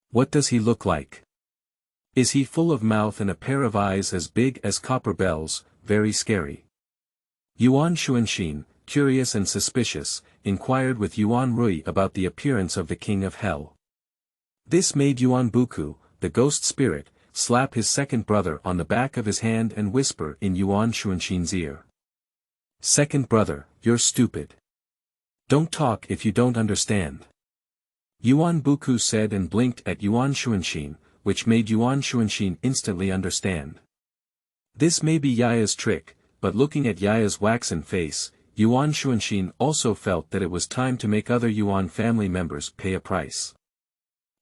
What does he look like? Is he full of mouth and a pair of eyes as big as copper bells, very scary? Yuan Xuanxin, curious and suspicious, inquired with Yuan Rui about the appearance of the king of hell. This made Yuan Buku, the ghost spirit, slap his second brother on the back of his hand and whisper in Yuan Xuanxin's ear. Second brother, you're stupid. Don't talk if you don't understand. Yuan Buku said and blinked at Yuan Xuanxin, which made Yuan Xuanxin instantly understand. This may be Yaya's trick, but looking at Yaya's waxen face, Yuan Xuanxin also felt that it was time to make other Yuan family members pay a price.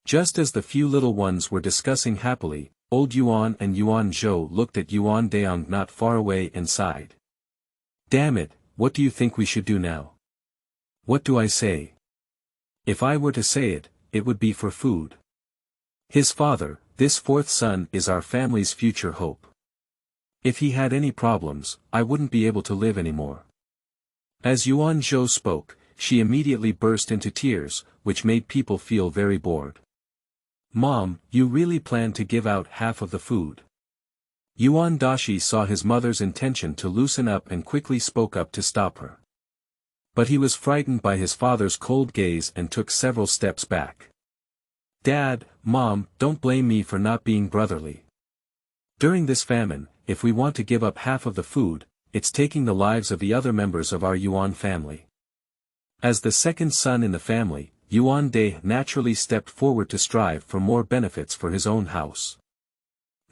Just as the few little ones were discussing happily, old Yuan and Yuan Zhou looked at Yuan Deong not far away and sighed. Damn it, what do you think we should do now? What do I say? If I were to say it, it would be for food. His father, this fourth son is our family's future hope. If he had any problems, I wouldn't be able to live anymore. As Yuan Zhou spoke, she immediately burst into tears, which made people feel very bored. Mom, you really plan to give out half of the food? Yuan Dashi saw his mother's intention to loosen up and quickly spoke up to stop her. But he was frightened by his father's cold gaze and took several steps back. Dad, Mom, don't blame me for not being brotherly. During this famine, if we want to give up half of the food, it's taking the lives of the other members of our Yuan family. As the second son in the family, Yuan Dai naturally stepped forward to strive for more benefits for his own house.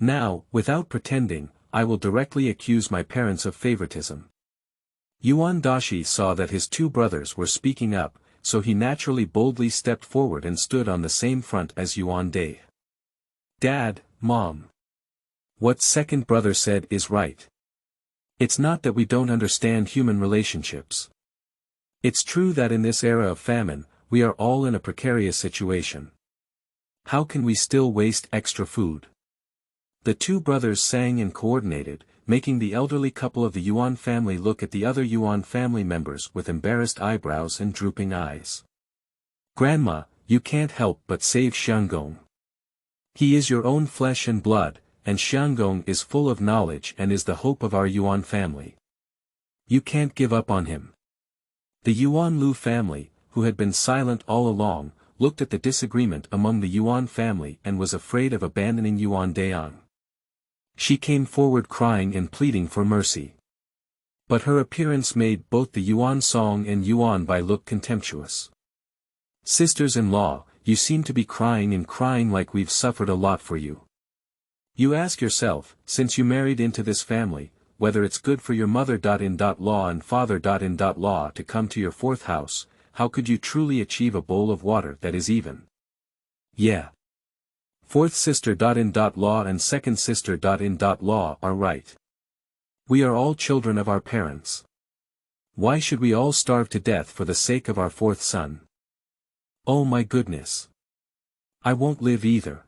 Now, without pretending, I will directly accuse my parents of favoritism. Yuan Dashi saw that his two brothers were speaking up, so he naturally boldly stepped forward and stood on the same front as Yuan Dai. Dad, Mom. What second brother said is right. It's not that we don't understand human relationships. It's true that in this era of famine, we are all in a precarious situation. How can we still waste extra food? The two brothers sang and coordinated, making the elderly couple of the Yuan family look at the other Yuan family members with embarrassed eyebrows and drooping eyes. Grandma, you can't help but save Xianggong. He is your own flesh and blood, and Xianggong is full of knowledge and is the hope of our Yuan family. You can't give up on him. The Yuan Lu family, who had been silent all along, looked at the disagreement among the Yuan family and was afraid of abandoning Yuan Deong. She came forward crying and pleading for mercy. But her appearance made both the Yuan Song and Yuan Bai look contemptuous. Sisters-in-law, you seem to be crying and crying like we've suffered a lot for you. You ask yourself, since you married into this family, whether it's good for your mother.in.law and father.in.law to come to your fourth house. How could you truly achieve a bowl of water that is even? Yeah. Fourth sister.in.law and second sister.in.law are right. We are all children of our parents. Why should we all starve to death for the sake of our fourth son? Oh my goodness. I won't live either.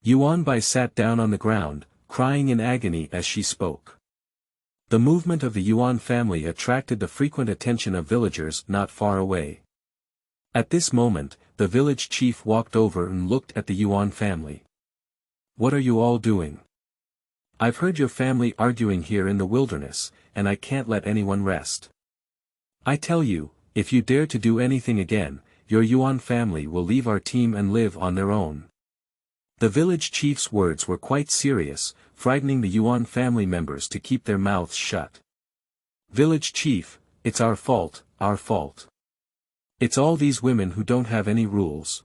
Yuan Bai sat down on the ground, crying in agony as she spoke. The movement of the Yuan family attracted the frequent attention of villagers not far away. At this moment, the village chief walked over and looked at the Yuan family. What are you all doing? I've heard your family arguing here in the wilderness, and I can't let anyone rest. I tell you, if you dare to do anything again, your Yuan family will leave our team and live on their own. The village chief's words were quite serious, frightening the Yuan family members to keep their mouths shut. Village chief, it's our fault, our fault. It's all these women who don't have any rules.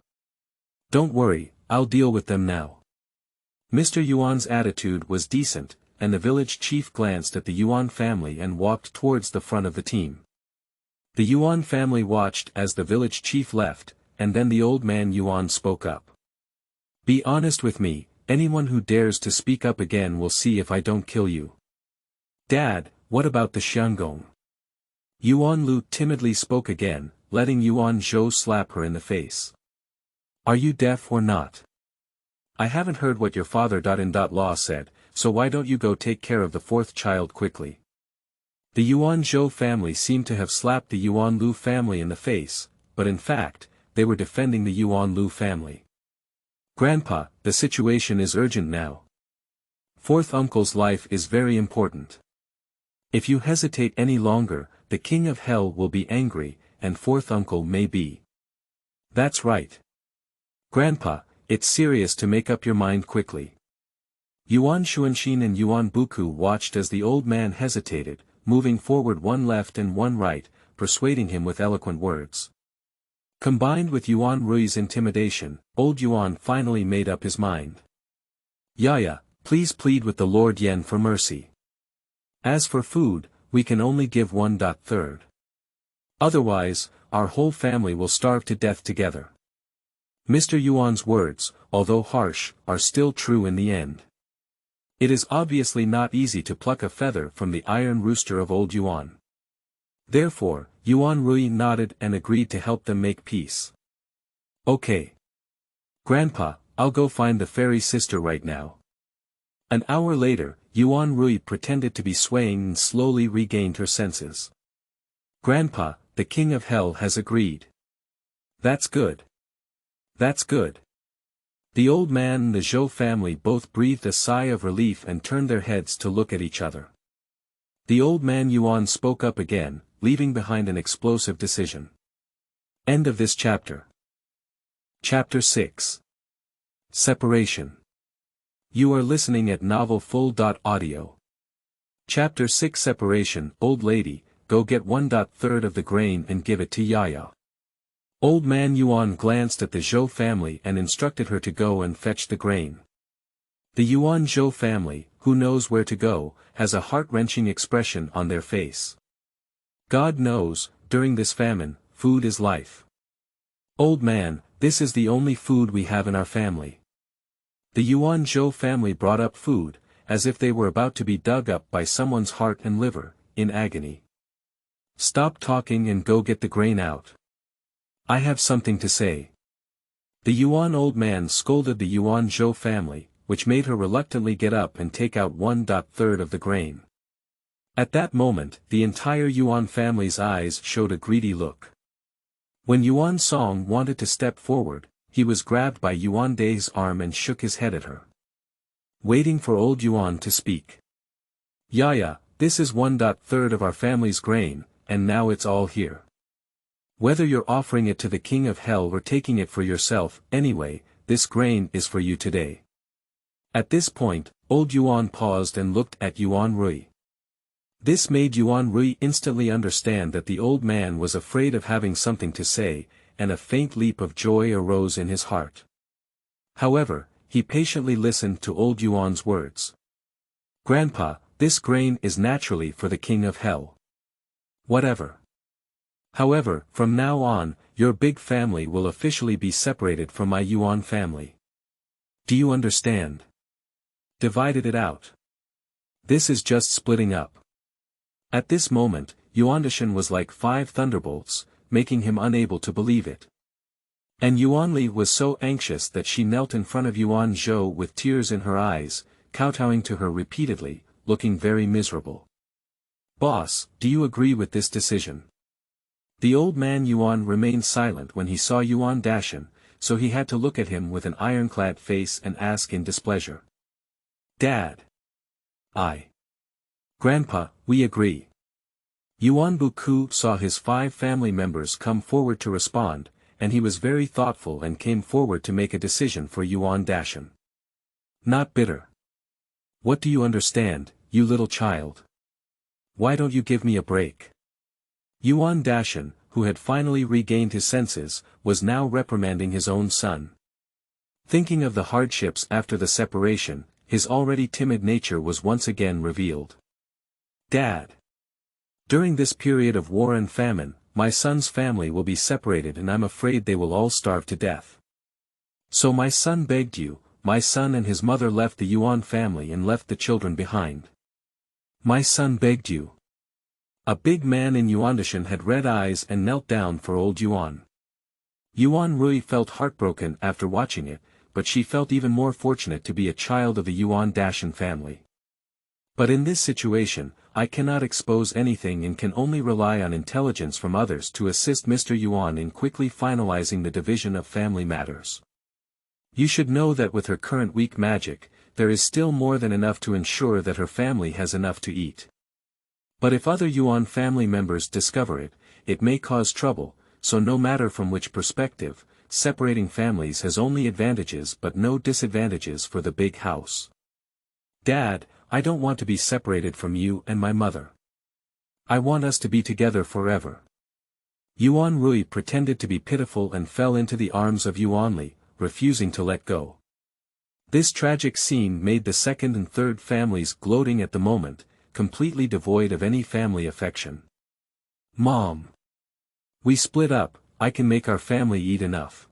Don't worry, I'll deal with them now. Mr. Yuan's attitude was decent, and the village chief glanced at the Yuan family and walked towards the front of the team. The Yuan family watched as the village chief left, and then the old man Yuan spoke up. Be honest with me, anyone who dares to speak up again will see if I don't kill you. Dad, what about the Xiangong? Yuan Lu timidly spoke again, letting Yuan Zhou slap her in the face. Are you deaf or not? I haven't heard what your father.in.law said, so why don't you go take care of the fourth child quickly? The Yuan Zhou family seemed to have slapped the Yuan Lu family in the face, but in fact, they were defending the Yuan Lu family. Grandpa, the situation is urgent now. Fourth uncle's life is very important. If you hesitate any longer, the king of hell will be angry, and fourth uncle may be. That's right. Grandpa, it's serious to make up your mind quickly. Yuan Xuanxin and Yuan Buku watched as the old man hesitated, moving forward one left and one right, persuading him with eloquent words. Combined with Yuan Rui's intimidation, old Yuan finally made up his mind. Yaya, please plead with the Lord Yen for mercy. As for food, we can only give 1/3. Otherwise, our whole family will starve to death together. Mr. Yuan's words, although harsh, are still true in the end. It is obviously not easy to pluck a feather from the iron rooster of old Yuan. Therefore, Yuan Rui nodded and agreed to help them make peace. Okay. Grandpa, I'll go find the fairy sister right now. An hour later, Yuan Rui pretended to be swaying and slowly regained her senses. Grandpa, the king of hell has agreed. That's good. That's good. The old man and the Zhou family both breathed a sigh of relief and turned their heads to look at each other. The old man Yuan spoke up again, leaving behind an explosive decision. End of this chapter. Chapter 6. Separation. You are listening at novelfull.audio. Chapter 6 Separation. Old lady, go get 1/3 of the grain and give it to Yaya. Old man Yuan glanced at the Zhou family and instructed her to go and fetch the grain. The Yuan Zhou family, who knows where to go, has a heart-wrenching expression on their face. God knows, during this famine, food is life. Old man, this is the only food we have in our family. The Yuan Zhou family brought up food, as if they were about to be dug up by someone's heart and liver, in agony. Stop talking and go get the grain out. I have something to say. The Yuan old man scolded the Yuan Zhou family, which made her reluctantly get up and take out 1/3 of the grain. At that moment, the entire Yuan family's eyes showed a greedy look. When Yuan Song wanted to step forward, he was grabbed by Yuan Dai's arm and shook his head at her. Waiting for old Yuan to speak. Yaya, this is 1/3 of our family's grain, and now it's all here. Whether you're offering it to the king of hell or taking it for yourself, anyway, this grain is for you today. At this point, old Yuan paused and looked at Yuan Rui. This made Yuan Rui instantly understand that the old man was afraid of having something to say, and a faint leap of joy arose in his heart. However, he patiently listened to old Yuan's words. Grandpa, this grain is naturally for the king of hell. Whatever. However, from now on, your big family will officially be separated from my Yuan family. Do you understand? Divided it out. This is just splitting up. At this moment, Yuandashan was like 5 thunderbolts, making him unable to believe it. And Yuanli was so anxious that she knelt in front of Yuan Zhou with tears in her eyes, kowtowing to her repeatedly, looking very miserable. Boss, do you agree with this decision? The old man Yuan remained silent when he saw Yuan Dashan, so he had to look at him with an ironclad face and ask in displeasure. Dad. Grandpa, we agree. Yuan Buku saw his 5 family members come forward to respond, and he was very thoughtful and came forward to make a decision for Yuan Dashan. Not bitter. What do you understand, you little child? Why don't you give me a break? Yuan Dashan, who had finally regained his senses, was now reprimanding his own son. Thinking of the hardships after the separation, his already timid nature was once again revealed. Dad. During this period of war and famine, my son's family will be separated and I'm afraid they will all starve to death. So my son begged you. My son and his mother left the Yuan family and left the children behind. My son begged you. A big man in Yuandashan had red eyes and knelt down for old Yuan. Yuan Rui felt heartbroken after watching it, but she felt even more fortunate to be a child of the Yuan Dashan family. But in this situation, I cannot expose anything and can only rely on intelligence from others to assist Mr. Yuan in quickly finalizing the division of family matters. You should know that with her current weak magic, there is still more than enough to ensure that her family has enough to eat. But if other Yuan family members discover it, it may cause trouble, so no matter from which perspective, separating families has only advantages but no disadvantages for the big house. Dad, I don't want to be separated from you and my mother. I want us to be together forever. Yuan Rui pretended to be pitiful and fell into the arms of Yuanli, refusing to let go. This tragic scene made the second and third families gloating at the moment, completely devoid of any family affection. Mom. We split up, I can make our family eat enough.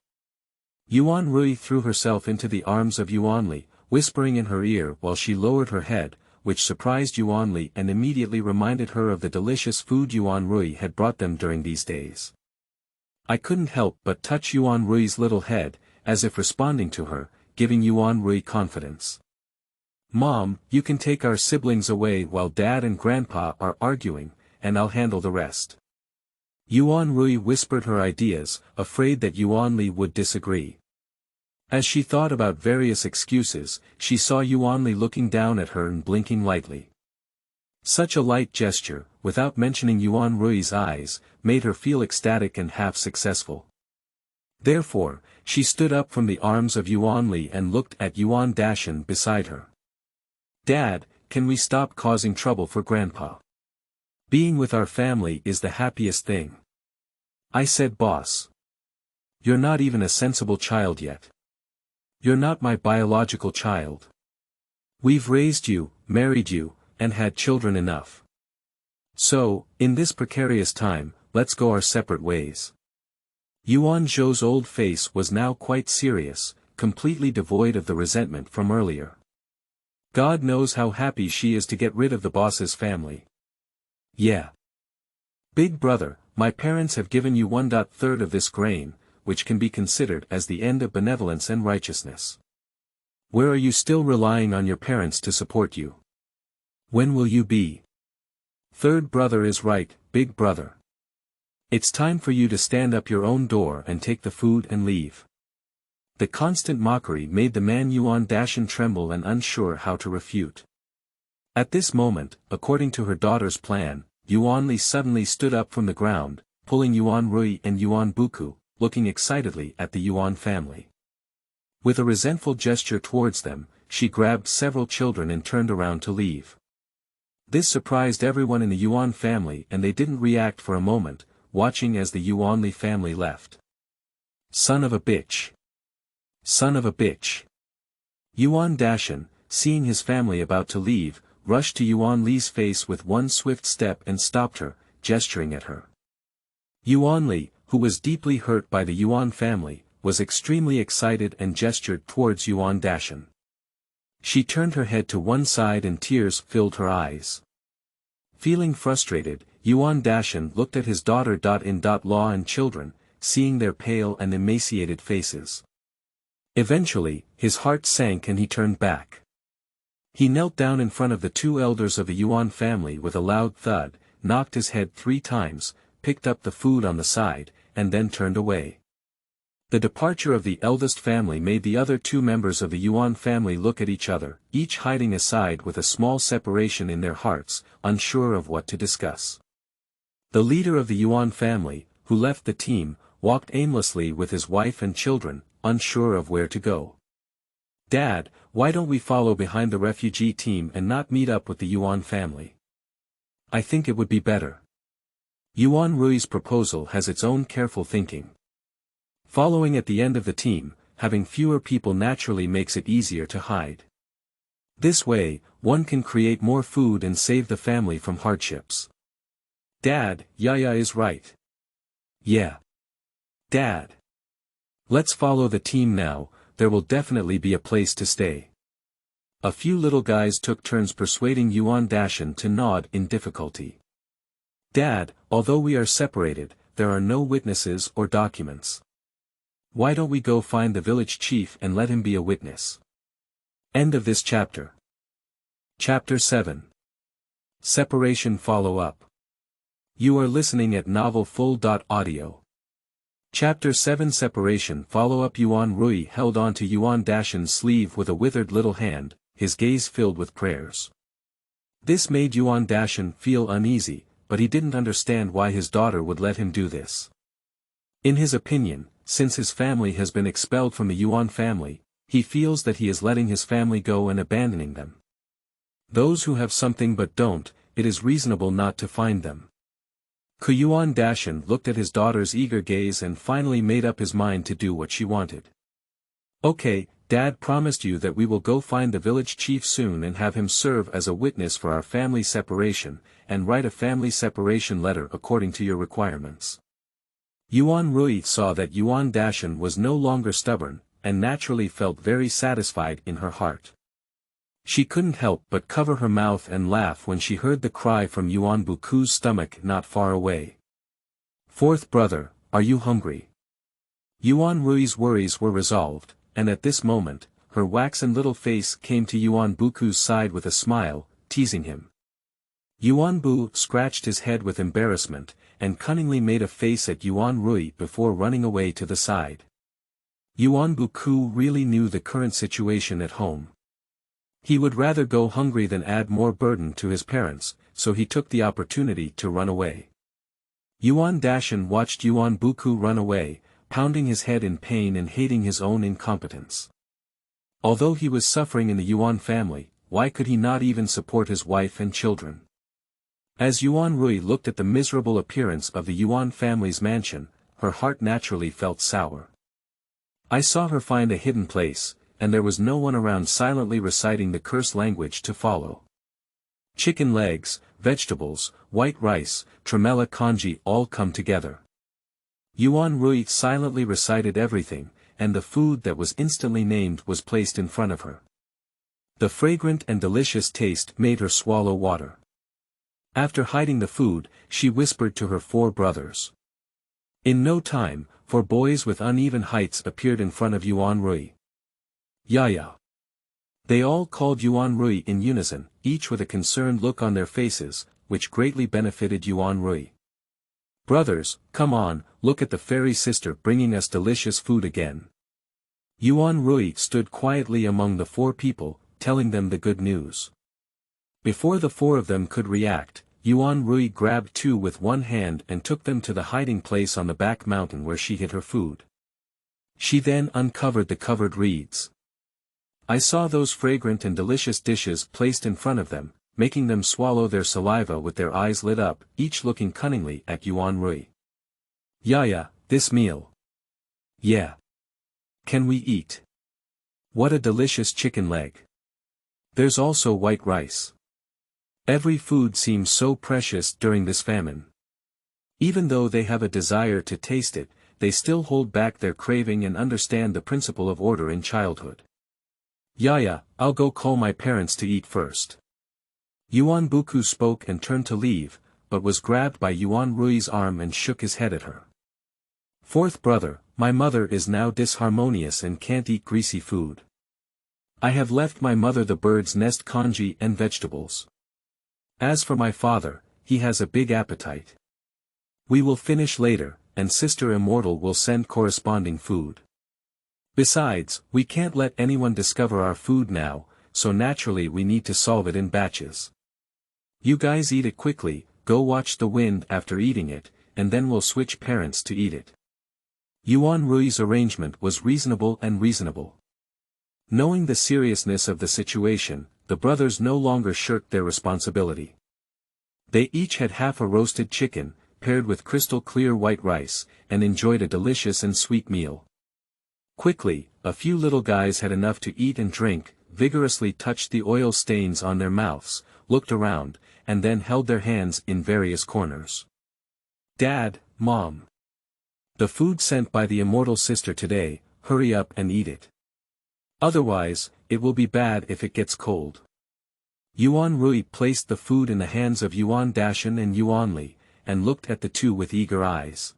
Yuan Rui threw herself into the arms of Yuanli, whispering in her ear while she lowered her head, which surprised Yuanli and immediately reminded her of the delicious food Yuan Rui had brought them during these days. I couldn't help but touch Yuan Rui's little head, as if responding to her, giving Yuan Rui confidence. Mom, you can take our siblings away while Dad and Grandpa are arguing, and I'll handle the rest. Yuan Rui whispered her ideas, afraid that Yuanli would disagree. As she thought about various excuses, she saw Yuanli looking down at her and blinking lightly. Such a light gesture, without mentioning Yuan Rui's eyes, made her feel ecstatic and half-successful. Therefore, she stood up from the arms of Yuanli and looked at Yuan Dashan beside her. Dad, can we stop causing trouble for Grandpa? Being with our family is the happiest thing. I said, boss. You're not even a sensible child yet. You're not my biological child. We've raised you, married you, and had children enough. So, in this precarious time, let's go our separate ways. Yuan Zhou's old face was now quite serious, completely devoid of the resentment from earlier. God knows how happy she is to get rid of the boss's family. Yeah. Big brother, my parents have given you 1/3 of this grain, which can be considered as the end of benevolence and righteousness. Where are you still relying on your parents to support you? When will you be? Third brother is right, big brother. It's time for you to stand up your own door and take the food and leave. The constant mockery made the man Yuan Dashan tremble and unsure how to refute. At this moment, according to her daughter's plan, Yuanli suddenly stood up from the ground, pulling Yuan Rui and Yuan Buku, looking excitedly at the Yuan family. With a resentful gesture towards them, she grabbed several children and turned around to leave. This surprised everyone in the Yuan family and they didn't react for a moment, watching as the Yuanli family left. Son of a bitch. Son of a bitch. Yuan Dashan, seeing his family about to leave, rushed to Yuan Li's face with one swift step and stopped her, gesturing at her. Yuan Li, who was deeply hurt by the Yuan family, was extremely excited and gestured towards Yuan Dashan. She turned her head to one side and tears filled her eyes. Feeling frustrated, Yuan Dashan looked at his daughter-in-law and children, seeing their pale and emaciated faces. Eventually, his heart sank and he turned back. He knelt down in front of the two elders of the Yuan family with a loud thud, knocked his head 3 times, picked up the food on the side, and then turned away. The departure of the eldest family made the other 2 members of the Yuan family look at each other, each hiding aside with a small separation in their hearts, unsure of what to discuss. The leader of the Yuan family, who left the team, walked aimlessly with his wife and children, unsure of where to go. "Dad, why don't we follow behind the refugee team and not meet up with the Yuan family? I think it would be better." Yuan Rui's proposal has its own careful thinking. Following at the end of the team, having fewer people naturally makes it easier to hide. This way, one can create more food and save the family from hardships. "Dad, Yaya is right." "Yeah. Dad. Let's follow the team now, there will definitely be a place to stay." A few little guys took turns persuading Yuan Dashan to nod in difficulty. "Dad, although we are separated, there are no witnesses or documents. Why don't we go find the village chief and let him be a witness?" End of this chapter. Chapter 7. Separation Follow-up. You are listening at novelfull.audio. Chapter 7 Separation Follow-up. Yuan Rui held on to Yuan Dashan's sleeve with a withered little hand, his gaze filled with prayers. This made Yuan Dashan feel uneasy, but he didn't understand why his daughter would let him do this. In his opinion, since his family has been expelled from the Yuan family, he feels that he is letting his family go and abandoning them. Those who have something but don't, it is reasonable not to find them. Yuan Dashan looked at his daughter's eager gaze and finally made up his mind to do what she wanted. "Okay, Dad promised you that we will go find the village chief soon and have him serve as a witness for our family separation, and write a family separation letter according to your requirements." Yuan Rui saw that Yuan Dashan was no longer stubborn, and naturally felt very satisfied in her heart. She couldn't help but cover her mouth and laugh when she heard the cry from Yuan Buku's stomach not far away. "Fourth brother, are you hungry?" Yuan Rui's worries were resolved, and at this moment, her waxen little face came to Yuan Buku's side with a smile, teasing him. Yuan Bu scratched his head with embarrassment, and cunningly made a face at Yuan Rui before running away to the side. Yuan Buku really knew the current situation at home. He would rather go hungry than add more burden to his parents, so he took the opportunity to run away. Yuan Dashan watched Yuan Buku run away, pounding his head in pain and hating his own incompetence. Although he was suffering in the Yuan family, why could he not even support his wife and children? As Yuan Rui looked at the miserable appearance of the Yuan family's mansion, her heart naturally felt sour. I saw her find a hidden place, and there was no one around silently reciting the curse language to follow. Chicken legs, vegetables, white rice, tremella congee all come together. Yuan Rui silently recited everything, and the food that was instantly named was placed in front of her. The fragrant and delicious taste made her swallow water. After hiding the food, she whispered to her 4 brothers. In no time, 4 boys with uneven heights appeared in front of Yuan Rui. "Yaya." They all called Yuan Rui in unison, each with a concerned look on their faces, which greatly benefited Yuan Rui. "Brothers, come on, look at the fairy sister bringing us delicious food again." Yuan Rui stood quietly among the 4 people, telling them the good news. Before the 4 of them could react, Yuan Rui grabbed 2 with one hand and took them to the hiding place on the back mountain where she hid her food. She then uncovered the covered reeds. I saw those fragrant and delicious dishes placed in front of them, making them swallow their saliva with their eyes lit up, each looking cunningly at Yuan Rui. "Yaya, this meal." "Yeah. Can we eat? What a delicious chicken leg. There's also white rice. Every food seems so precious during this famine." Even though they have a desire to taste it, they still hold back their craving and understand the principle of order in childhood. Yaya, I'll go call my parents to eat first. Yuan Buku spoke and turned to leave, but was grabbed by Yuan Rui's arm and shook his head at her. Fourth brother, my mother is now disharmonious and can't eat greasy food. I have left my mother the bird's nest congee and vegetables. As for my father, he has a big appetite. We will finish later, and Sister Immortal will send corresponding food. Besides, we can't let anyone discover our food now, so naturally we need to solve it in batches. You guys eat it quickly, go watch the wind after eating it, and then we'll switch parents to eat it. Yuan Rui's arrangement was reasonable. Knowing the seriousness of the situation, the brothers no longer shirked their responsibility. They each had half a roasted chicken, paired with crystal clear white rice, and enjoyed a delicious and sweet meal. Quickly, a few little guys had enough to eat and drink, vigorously touched the oil stains on their mouths, looked around, and then held their hands in various corners. Dad, Mom. The food sent by the immortal sister today, hurry up and eat it. Otherwise, it will be bad if it gets cold. Yuan Rui placed the food in the hands of Yuan Dashan and Yuan Li, and looked at the two with eager eyes.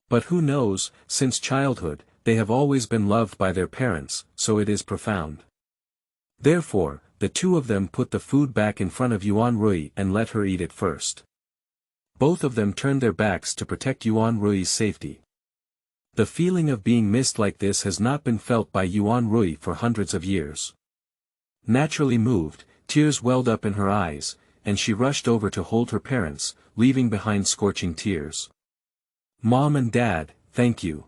But who knows, since childhood, they have always been loved by their parents, so it is profound. Therefore, the two of them put the food back in front of Yuan Rui and let her eat it first. Both of them turned their backs to protect Yuan Rui's safety. The feeling of being missed like this has not been felt by Yuan Rui for hundreds of years. Naturally moved, tears welled up in her eyes, and she rushed over to hold her parents, leaving behind scorching tears. Mom and Dad, thank you.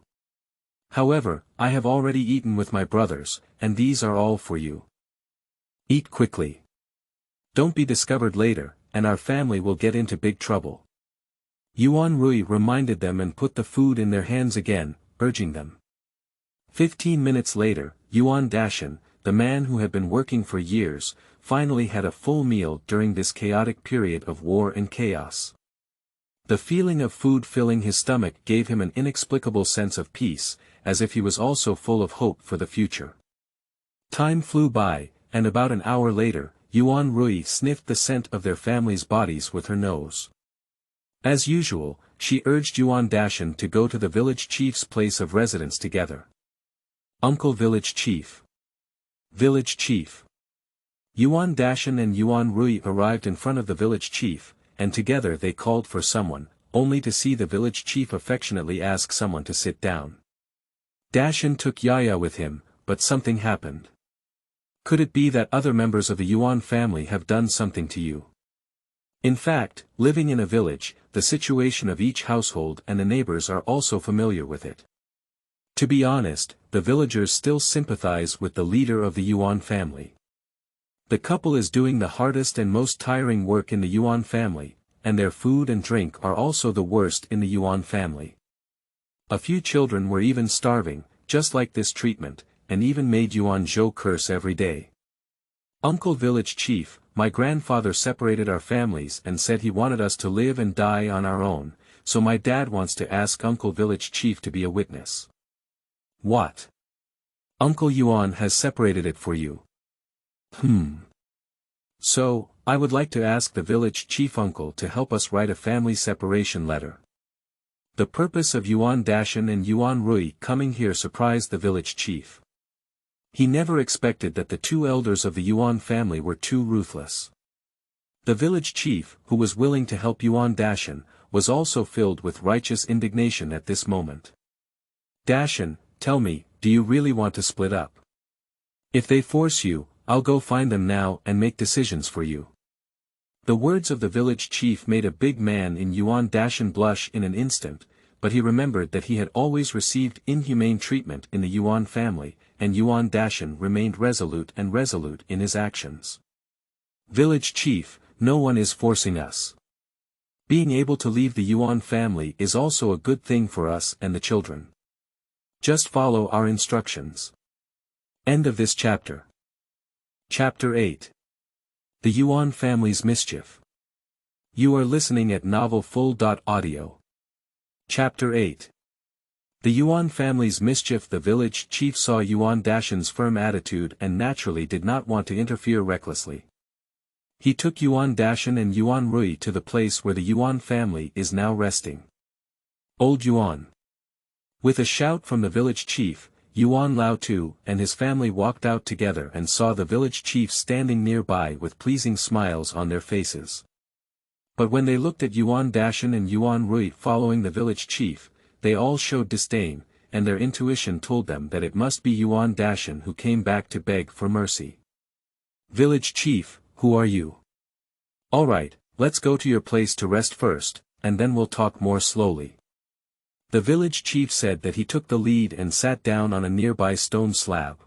However, I have already eaten with my brothers, and these are all for you. Eat quickly. Don't be discovered later, and our family will get into big trouble. Yuan Rui reminded them and put the food in their hands again, urging them. 15 minutes later, Yuan Dashan, the man who had been working for years, finally had a full meal during this chaotic period of war and chaos. The feeling of food filling his stomach gave him an inexplicable sense of peace, as if he was also full of hope for the future. Time flew by, and about an hour later, Yuan Rui sniffed the scent of their family's bodies with her nose. As usual, she urged Yuan Dashan to go to the village chief's place of residence together. Uncle Village Chief. Village Chief. Yuan Dashan and Yuan Rui arrived in front of the village chief, and together they called for someone, only to see the village chief affectionately ask someone to sit down. Dashan took Yaya with him, but something happened. Could it be that other members of the Yuan family have done something to you? In fact, living in a village, the situation of each household and the neighbors are also familiar with it. To be honest, the villagers still sympathize with the leader of the Yuan family. The couple is doing the hardest and most tiring work in the Yuan family, and their food and drink are also the worst in the Yuan family. A few children were even starving, just like this treatment, and even made Yuan Zhou curse every day. Uncle Village Chief, my grandfather separated our families and said he wanted us to live and die on our own, so my dad wants to ask Uncle Village Chief to be a witness. What? Uncle Yuan has separated it for you. So, I would like to ask the village chief uncle to help us write a family separation letter. The purpose of Yuan Dashan and Yuan Rui coming here surprised the village chief. He never expected that the two elders of the Yuan family were too ruthless. The village chief, who was willing to help Yuan Dashan, was also filled with righteous indignation at this moment. Dashan, tell me, do you really want to split up? If they force you, I'll go find them now and make decisions for you. The words of the village chief made a big man in Yuan Dashan blush in an instant, but he remembered that he had always received inhumane treatment in the Yuan family, and Yuan Dashan remained resolute in his actions. Village chief, no one is forcing us. Being able to leave the Yuan family is also a good thing for us and the children. Just follow our instructions. End of this chapter. Chapter 8. The Yuan Family's Mischief. You are listening at novelfull.audio. Chapter 8. The Yuan family's mischief. The village chief saw Yuan Dashan's firm attitude and naturally did not want to interfere recklessly. He took Yuan Dashan and Yuan Rui to the place where the Yuan family is now resting. Old Yuan. With a shout from the village chief, Yuan Lao Tu and his family walked out together and saw the village chief standing nearby with pleasing smiles on their faces. But when they looked at Yuan Dashan and Yuan Rui following the village chief, they all showed disdain, and their intuition told them that it must be Yuan Dashan who came back to beg for mercy. Village chief, who are you? Alright, let's go to your place to rest first, and then we'll talk more slowly. The village chief said that he took the lead and sat down on a nearby stone slab.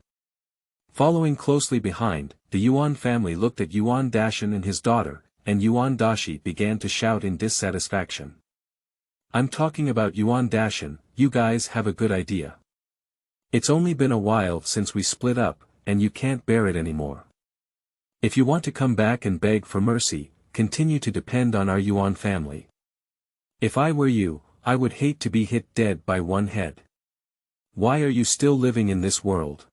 Following closely behind, the Yuan family looked at Yuan Dashan and his daughter, and Yuan Dashi began to shout in dissatisfaction. I'm talking about Yuan Dashan, you guys have a good idea. It's only been a while since we split up, and you can't bear it anymore. If you want to come back and beg for mercy, continue to depend on our Yuan family. If I were you, I would hate to be hit dead by one head. Why are you still living in this world?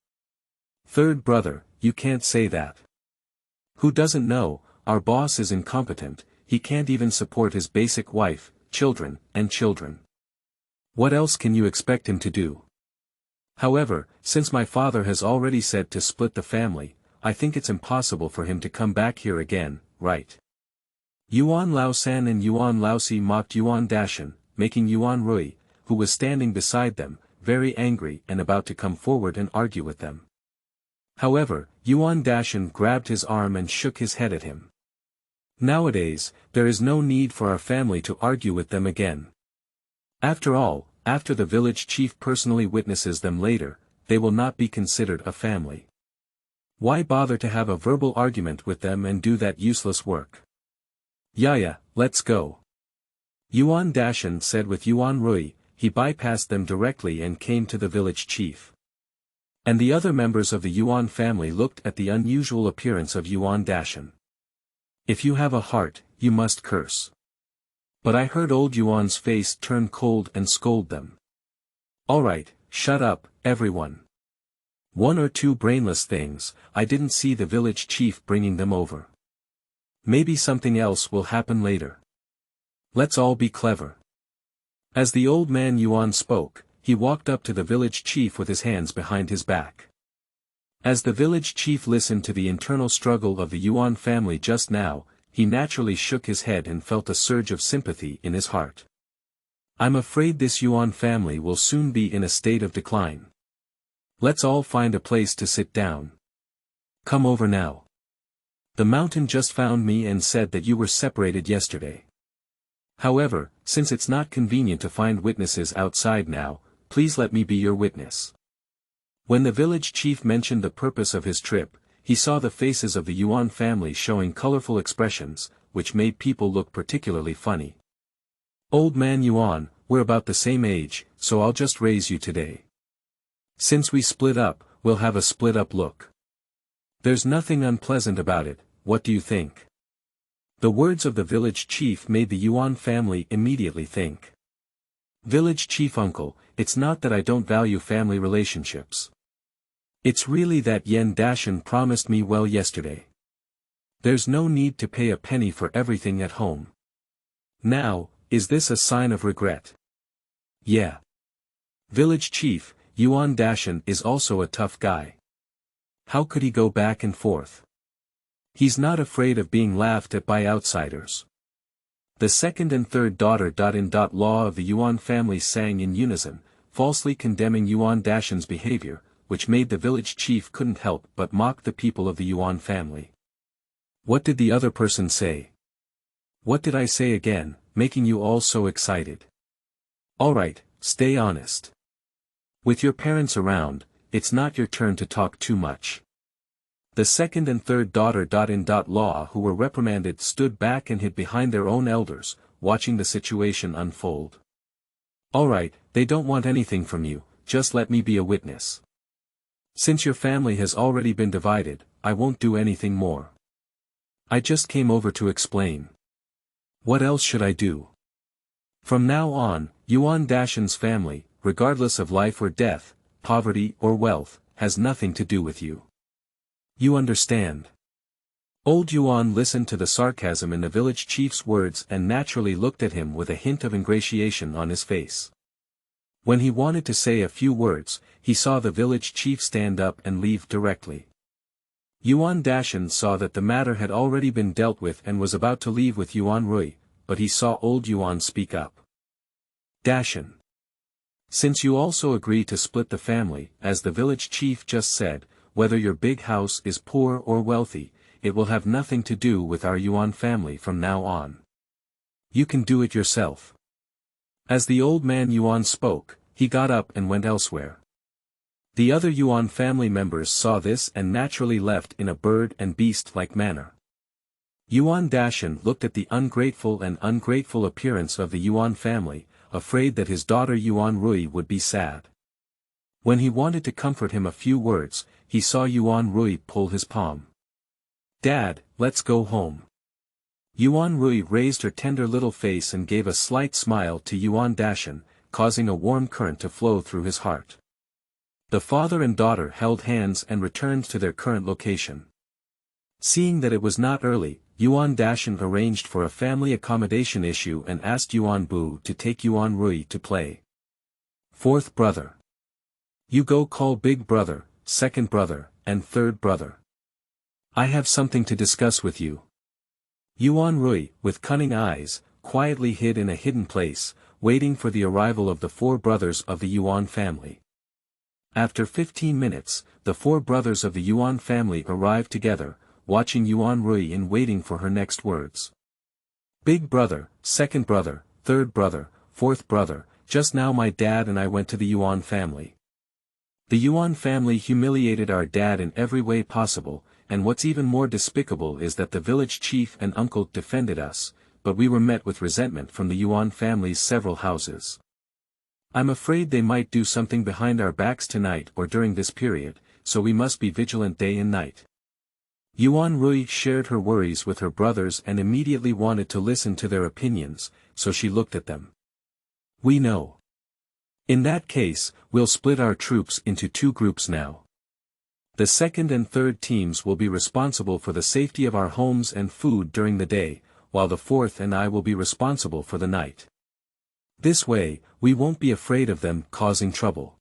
Third brother, you can't say that. Who doesn't know, our boss is incompetent, he can't even support his basic wife, children. What else can you expect him to do? However, since my father has already said to split the family, I think it's impossible for him to come back here again, right? Yuan Lao-san and Yuan Lao-si mocked Yuan Dashan, making Yuan Rui, who was standing beside them, very angry and about to come forward and argue with them. However, Yuan Dashan grabbed his arm and shook his head at him. Nowadays, there is no need for our family to argue with them again. After all, after the village chief personally witnesses them later, they will not be considered a family. Why bother to have a verbal argument with them and do that useless work? Yeah, let's go. Yuan Dashan said with Yuan Rui, he bypassed them directly and came to the village chief. And the other members of the Yuan family looked at the unusual appearance of Yuan Dashan. If you have a heart, you must curse. But I heard old Yuan's face turn cold and scold them. Alright, shut up, everyone. One or two brainless things, I didn't see the village chief bringing them over. Maybe something else will happen later. Let's all be clever. As the old man Yuan spoke, he walked up to the village chief with his hands behind his back. As the village chief listened to the internal struggle of the Yuan family just now, he naturally shook his head and felt a surge of sympathy in his heart. I'm afraid this Yuan family will soon be in a state of decline. Let's all find a place to sit down. Come over now. The mountain just found me and said that you were separated yesterday. However, since it's not convenient to find witnesses outside now, please let me be your witness. When the village chief mentioned the purpose of his trip, he saw the faces of the Yuan family showing colorful expressions, which made people look particularly funny. Old man Yuan, we're about the same age, so I'll just raise you today. Since we split up, we'll have a split-up look. There's nothing unpleasant about it, what do you think? The words of the village chief made the Yuan family immediately think. Village chief uncle, it's not that I don't value family relationships. It's really that Yuan Dashan promised me well yesterday. There's no need to pay a penny for everything at home. Now, is this a sign of regret? Yeah. Village chief, Yuan Dashan is also a tough guy. How could he go back and forth? He's not afraid of being laughed at by outsiders. The second and third daughter-in-law of the Yuan family sang in unison, falsely condemning Yuan Dashan's behavior, which made the village chief couldn't help but mock the people of the Yuan family. What did the other person say? What did I say again, making you all so excited? Alright, stay honest. With your parents around, it's not your turn to talk too much. The second and third daughter-in-law who were reprimanded stood back and hid behind their own elders, watching the situation unfold. Alright, they don't want anything from you, just let me be a witness. Since your family has already been divided, I won't do anything more. I just came over to explain. What else should I do? From now on, Yuan Dashan's family, regardless of life or death, poverty or wealth, has nothing to do with you. You understand? Old Yuan listened to the sarcasm in the village chief's words and naturally looked at him with a hint of ingratiation on his face. When he wanted to say a few words, he saw the village chief stand up and leave directly. Yuan Dashan saw that the matter had already been dealt with and was about to leave with Yuan Rui, but he saw old Yuan speak up. Dashan. Since you also agree to split the family, as the village chief just said, whether your big house is poor or wealthy, it will have nothing to do with our Yuan family from now on. You can do it yourself. As the old man Yuan spoke, he got up and went elsewhere. The other Yuan family members saw this and naturally left in a bird and beast-like manner. Yuan Dashan looked at the ungrateful appearance of the Yuan family, afraid that his daughter Yuan Rui would be sad. When he wanted to comfort him a few words, he saw Yuan Rui pull his palm. Dad, let's go home. Yuan Rui raised her tender little face and gave a slight smile to Yuan Dashan, causing a warm current to flow through his heart. The father and daughter held hands and returned to their current location. Seeing that it was not early, Yuan Dashan arranged for a family accommodation issue and asked Yuan Bu to take Yuan Rui to play. Fourth brother. You go call big brother, second brother, and third brother. I have something to discuss with you. Yuan Rui, with cunning eyes, quietly hid in a hidden place, waiting for the arrival of the four brothers of the Yuan family. After 15 minutes, the four brothers of the Yuan family arrived together, watching Yuan Rui in waiting for her next words. Big brother, second brother, third brother, fourth brother, just now my dad and I went to the Yuan family. The Yuan family humiliated our dad in every way possible, and what's even more despicable is that the village chief and uncle defended us, but we were met with resentment from the Yuan family's several houses. I'm afraid they might do something behind our backs tonight or during this period, so we must be vigilant day and night. Yuan Rui shared her worries with her brothers and immediately wanted to listen to their opinions, so she looked at them. We know. In that case, we'll split our troops into two groups now. The second and third teams will be responsible for the safety of our homes and food during the day, while the fourth and I will be responsible for the night. This way, we won't be afraid of them causing trouble.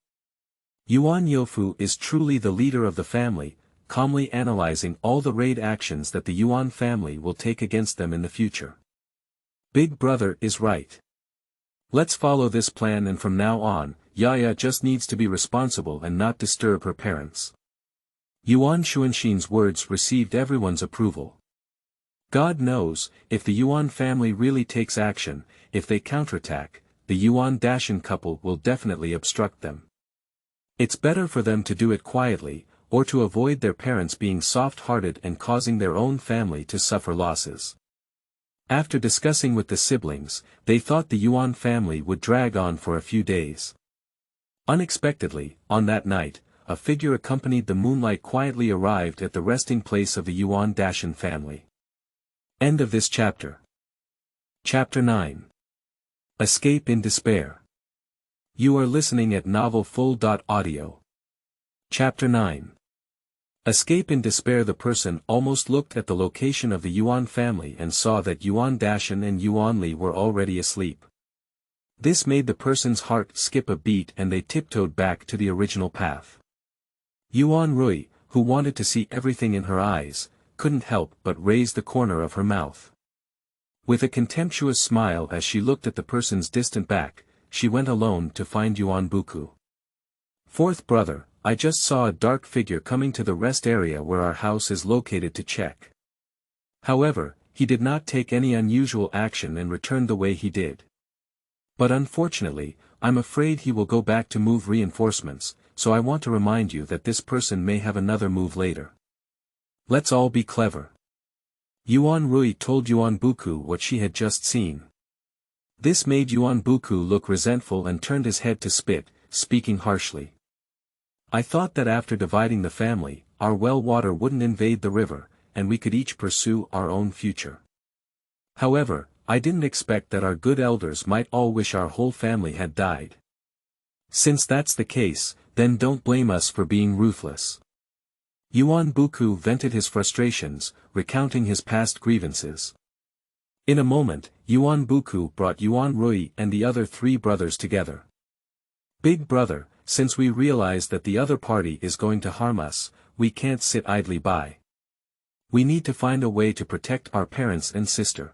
Yuan Youfu is truly the leader of the family, calmly analyzing all the raid actions that the Yuan family will take against them in the future. Big brother is right. Let's follow this plan, and from now on, Yaya just needs to be responsible and not disturb her parents. Yuan Xuanxin's words received everyone's approval. God knows, if the Yuan family really takes action, if they counterattack, the Yuan Dashan couple will definitely obstruct them. It's better for them to do it quietly, or to avoid their parents being soft-hearted and causing their own family to suffer losses. After discussing with the siblings, they thought the Yuan family would drag on for a few days. Unexpectedly, on that night, a figure accompanied the moonlight quietly arrived at the resting place of the Yuan Dashan family. End of this chapter. Chapter 9. Escape in Despair. You are listening at novelfull.audio. Chapter 9. Escape in Despair. The person almost looked at the location of the Yuan family and saw that Yuan Dashan and Yuan Li were already asleep. This made the person's heart skip a beat and they tiptoed back to the original path. Yuan Rui, who wanted to see everything in her eyes, couldn't help but raise the corner of her mouth. With a contemptuous smile as she looked at the person's distant back, she went alone to find Yuan Buku. Fourth brother, I just saw a dark figure coming to the rest area where our house is located to check. However, he did not take any unusual action and returned the way he did. But unfortunately, I'm afraid he will go back to move reinforcements, so I want to remind you that this person may have another move later. Let's all be clever. Yuan Rui told Yuan Buku what she had just seen. This made Yuan Buku look resentful and turned his head to spit, speaking harshly. I thought that after dividing the family, our well water wouldn't invade the river, and we could each pursue our own future. However, I didn't expect that our good elders might all wish our whole family had died. Since that's the case, then don't blame us for being ruthless. Yuan Buku vented his frustrations, recounting his past grievances. In a moment, Yuan Buku brought Yuan Rui and the other 3 brothers together. Big brother, since we realize that the other party is going to harm us, we can't sit idly by. We need to find a way to protect our parents and sister.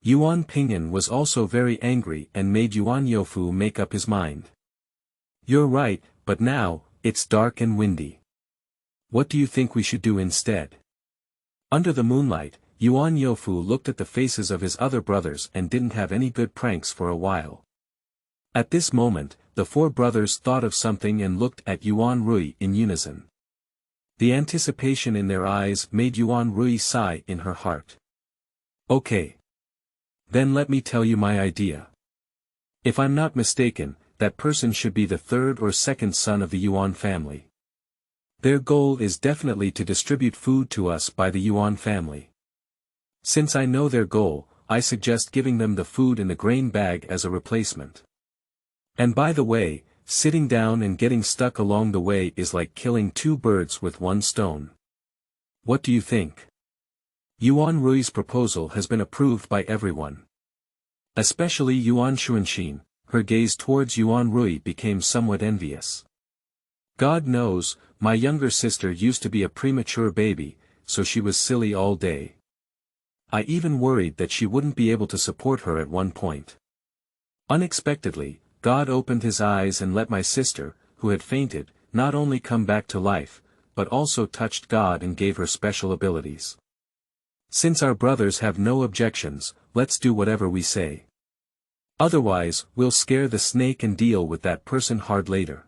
Yuan Pingyan was also very angry and made Yuan Youfu make up his mind. You're right, but now, it's dark and windy. What do you think we should do instead? Under the moonlight, Yuan Youfu looked at the faces of his other brothers and didn't have any good pranks for a while. At this moment, the 4 brothers thought of something and looked at Yuan Rui in unison. The anticipation in their eyes made Yuan Rui sigh in her heart. Okay. Then let me tell you my idea. If I'm not mistaken, that person should be the 3rd or 2nd son of the Yuan family. Their goal is definitely to distribute food to us by the Yuan family. Since I know their goal, I suggest giving them the food in the grain bag as a replacement. And by the way, sitting down and getting stuck along the way is like killing 2 birds with 1 stone. What do you think? Yuan Rui's proposal has been approved by everyone. Especially Yuan Xuanxin, her gaze towards Yuan Rui became somewhat envious. God knows, my younger sister used to be a premature baby, so she was silly all day. I even worried that she wouldn't be able to support her at one point. Unexpectedly, God opened his eyes and let my sister, who had fainted, not only come back to life, but also touched God and gave her special abilities. Since our brothers have no objections, let's do whatever we say. Otherwise, we'll scare the snake and deal with that person hard later.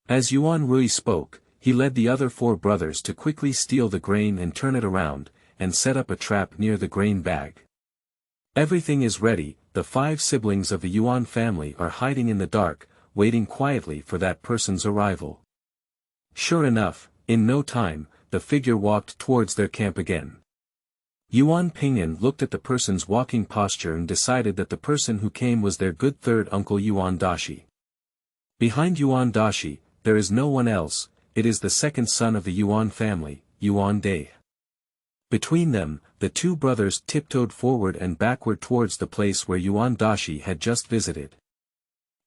As Yuan Rui spoke, he led the other 4 brothers to quickly steal the grain and turn it around, and set up a trap near the grain bag. Everything is ready, the 5 siblings of the Yuan family are hiding in the dark, waiting quietly for that person's arrival. Sure enough, in no time, the figure walked towards their camp again. Yuan Pingyan looked at the person's walking posture and decided that the person who came was their good 3rd uncle Yuan Dashi. Behind Yuan Dashi, there is no one else, it is the 2nd son of the Yuan family, Yuan Dai. Between them, the 2 brothers tiptoed forward and backward towards the place where Yuan Dashi had just visited.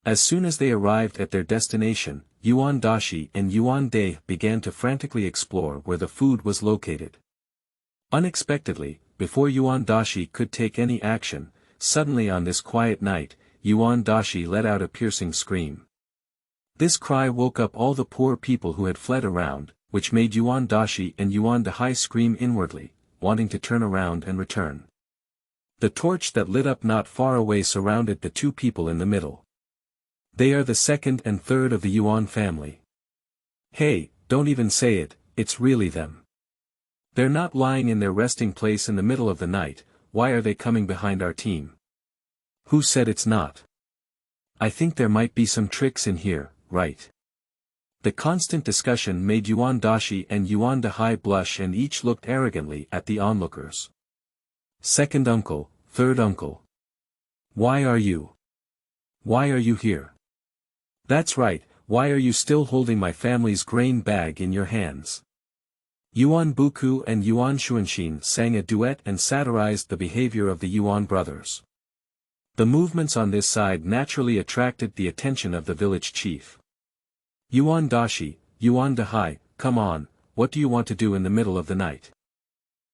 As soon as they arrived at their destination, Yuan Dashi and Yuan Dai began to frantically explore where the food was located. Unexpectedly, before Yuan Dashi could take any action, suddenly on this quiet night, Yuan Dashi let out a piercing scream. This cry woke up all the poor people who had fled around, which made Yuan Dashi and Yuan Dahai scream inwardly, wanting to turn around and return. The torch that lit up not far away surrounded the 2 people in the middle. They are the 2nd and 3rd of the Yuan family. Hey, don't even say it, it's really them. They're not lying in their resting place in the middle of the night, why are they coming behind our team? Who said it's not? I think there might be some tricks in here, right? The constant discussion made Yuan Dashi and Yuan Dahai blush and each looked arrogantly at the onlookers. 2nd uncle, 3rd uncle. Why are you here? That's right, why are you still holding my family's grain bag in your hands? Yuan Buku and Yuan Xuanxin sang a duet and satirized the behavior of the Yuan brothers. The movements on this side naturally attracted the attention of the village chief. Yuan Dashi, Yuan Dahai, come on, what do you want to do in the middle of the night?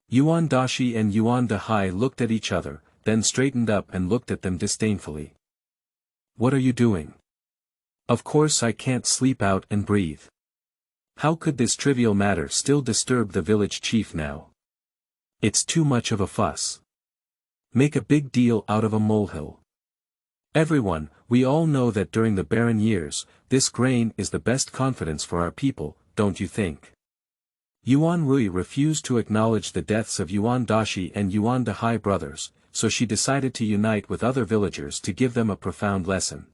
Yuan Dashi and Yuan Dahai looked at each other, then straightened up and looked at them disdainfully. What are you doing? Of course I can't sleep out and breathe. How could this trivial matter still disturb the village chief now? It's too much of a fuss. Make a big deal out of a molehill. Everyone, we all know that during the barren years, this grain is the best confidence for our people, don't you think? Yuan Rui refused to acknowledge the deaths of Yuan Dashi and Yuan Dahai brothers, so she decided to unite with other villagers to give them a profound lesson.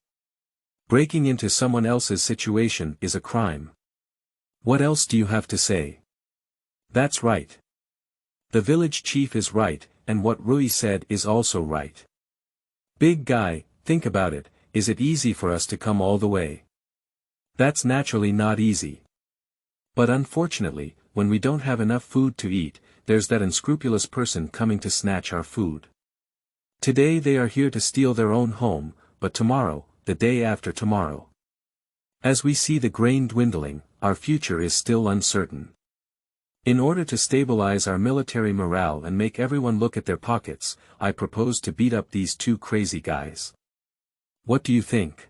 Breaking into someone else's situation is a crime. What else do you have to say? That's right. The village chief is right, and what Rui said is also right. Big guy, think about it, is it easy for us to come all the way? That's naturally not easy. But unfortunately, when we don't have enough food to eat, there's that unscrupulous person coming to snatch our food. Today they are here to steal their own home, but tomorrow, the day after tomorrow. As we see the grain dwindling, our future is still uncertain. In order to stabilize our military morale and make everyone look at their pockets, I propose to beat up these two crazy guys. What do you think?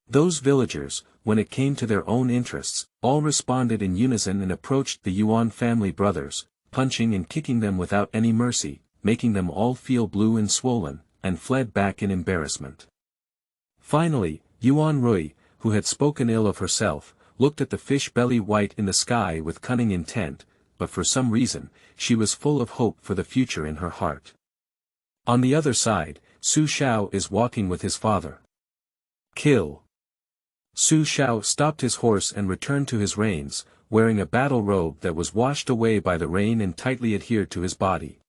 Those villagers, when it came to their own interests, all responded in unison and approached the Yuan family brothers, punching and kicking them without any mercy, making them all feel blue and swollen, and fled back in embarrassment. Finally, Yuan Rui, who had spoken ill of herself, looked at the fish belly white in the sky with cunning intent, but for some reason, she was full of hope for the future in her heart. On the other side, Su Xiao is walking with his father. Kill. Su Xiao stopped his horse and returned to his reins, wearing a battle robe that was washed away by the rain and tightly adhered to his body.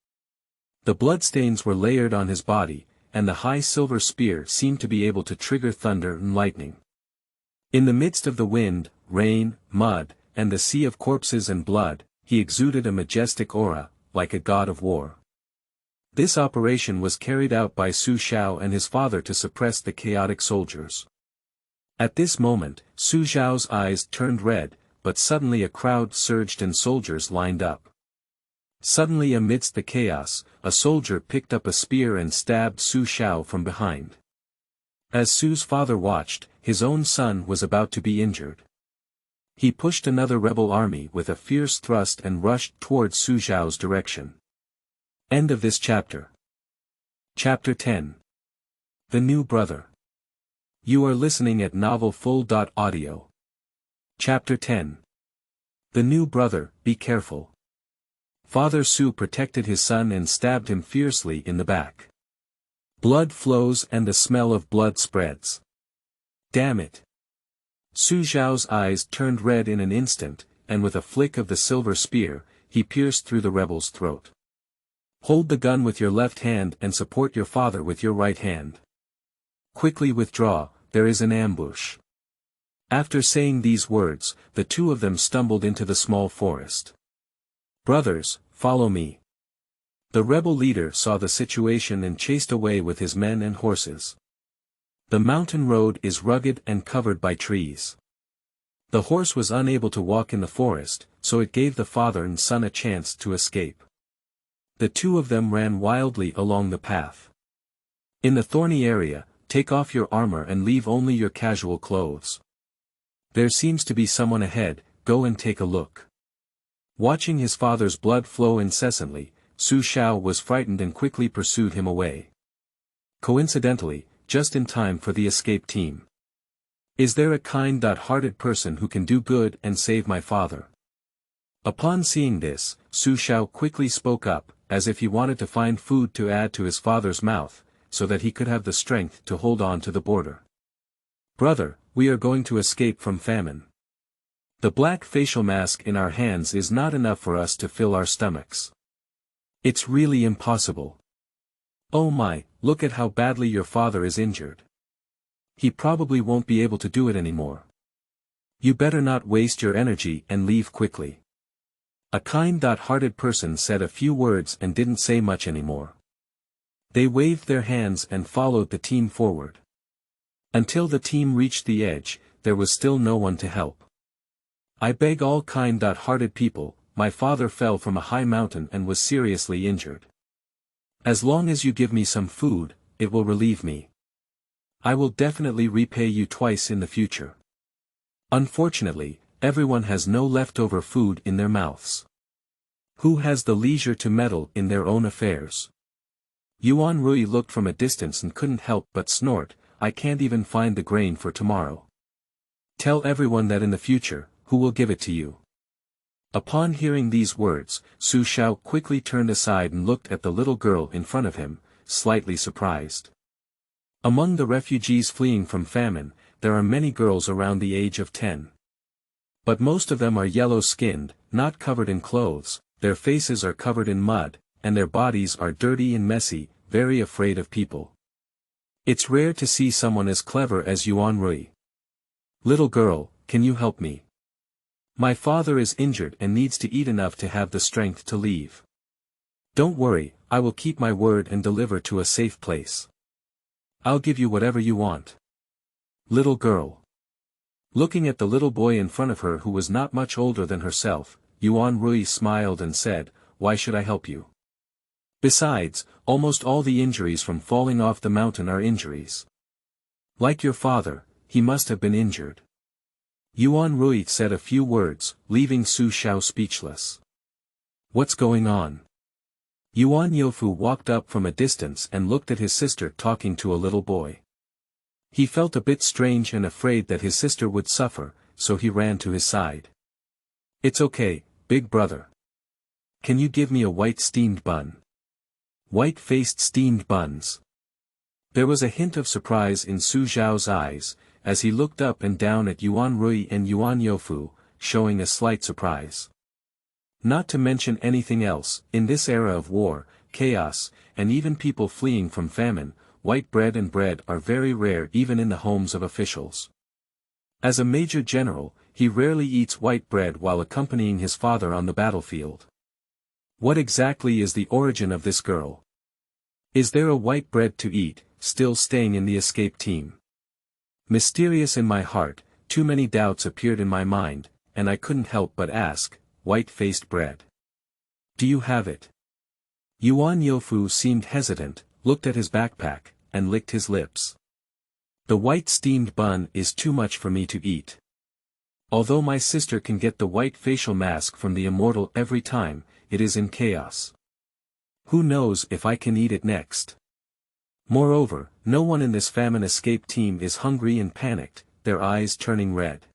The bloodstains were layered on his body, and the high silver spear seemed to be able to trigger thunder and lightning. In the midst of the wind, rain, mud, and the sea of corpses and blood, he exuded a majestic aura, like a god of war. This operation was carried out by Su Xiao and his father to suppress the chaotic soldiers. At this moment, Su Xiao's eyes turned red, but suddenly a crowd surged and soldiers lined up. Suddenly amidst the chaos, a soldier picked up a spear and stabbed Su Xiao from behind. As Su's father watched, his own son was about to be injured. He pushed another rebel army with a fierce thrust and rushed towards Su Xiao's direction. End of this chapter. Chapter 10. The New Brother. You are listening at novelfull.audio. Chapter 10. The New Brother, be careful. Father Su protected his son and stabbed him fiercely in the back. Blood flows and the smell of blood spreads. Damn it. Su Xiao's eyes turned red in an instant, and with a flick of the silver spear, he pierced through the rebel's throat. Hold the gun with your left hand and support your father with your right hand. Quickly withdraw, there is an ambush. After saying these words, the two of them stumbled into the small forest. Brothers, follow me. The rebel leader saw the situation and chased away with his men and horses. The mountain road is rugged and covered by trees. The horse was unable to walk in the forest, so it gave the father and son a chance to escape. The two of them ran wildly along the path. In the thorny area, take off your armor and leave only your casual clothes. There seems to be someone ahead, go and take a look. Watching his father's blood flow incessantly, Su Xiao was frightened and quickly pursued him away. Coincidentally, just in time for the escape team. Is there a kind-hearted person who can do good and save my father? Upon seeing this, Su Xiao quickly spoke up, as if he wanted to find food to add to his father's mouth, so that he could have the strength to hold on to the border. Brother, we are going to escape from famine. The black facial mask in our hands is not enough for us to fill our stomachs. It's really impossible. Oh my, look at how badly your father is injured. He probably won't be able to do it anymore. You better not waste your energy and leave quickly. A kind-hearted person said a few words and didn't say much anymore. They waved their hands and followed the team forward. Until the team reached the edge, there was still no one to help. I beg all kind-hearted people, my father fell from a high mountain and was seriously injured. As long as you give me some food, it will relieve me. I will definitely repay you twice in the future. Unfortunately, everyone has no leftover food in their mouths. Who has the leisure to meddle in their own affairs? Yuan Rui looked from a distance and couldn't help but snort, I can't even find the grain for tomorrow. Tell everyone that in the future, who will give it to you? Upon hearing these words, Su Xiao quickly turned aside and looked at the little girl in front of him, slightly surprised. Among the refugees fleeing from famine, there are many girls around the age of 10. But most of them are yellow-skinned, not covered in clothes, their faces are covered in mud, and their bodies are dirty and messy, very afraid of people. It's rare to see someone as clever as Yuan Rui. Little girl, can you help me? My father is injured and needs to eat enough to have the strength to leave. Don't worry, I will keep my word and deliver to a safe place. I'll give you whatever you want. Little girl. Looking at the little boy in front of her who was not much older than herself, Yuan Rui smiled and said, "Why should I help you? Besides, almost all the injuries from falling off the mountain are injuries. Like your father, he must have been injured." Yuan Rui said a few words, leaving Su Xiao speechless. What's going on? Yuan Youfu walked up from a distance and looked at his sister talking to a little boy. He felt a bit strange and afraid that his sister would suffer, so he ran to his side. It's okay, big brother. Can you give me a white steamed bun? White-faced steamed buns. There was a hint of surprise in Su Xiao's eyes, as he looked up and down at Yuan Rui and Yuan Youfu, showing a slight surprise. Not to mention anything else, in this era of war, chaos, and even people fleeing from famine, white bread and bread are very rare even in the homes of officials. As a major general, he rarely eats white bread while accompanying his father on the battlefield. What exactly is the origin of this girl? Is there a white bread to eat, still staying in the escape team? Mysterious in my heart, too many doubts appeared in my mind, and I couldn't help but ask, white-faced bread. Do you have it? Yuan Youfu seemed hesitant, looked at his backpack, and licked his lips. The white steamed bun is too much for me to eat. Although my sister can get the white facial mask from the immortal every time, it is in chaos. Who knows if I can eat it next? Moreover, no one in this famine escape team is hungry and panicked, their eyes turning red.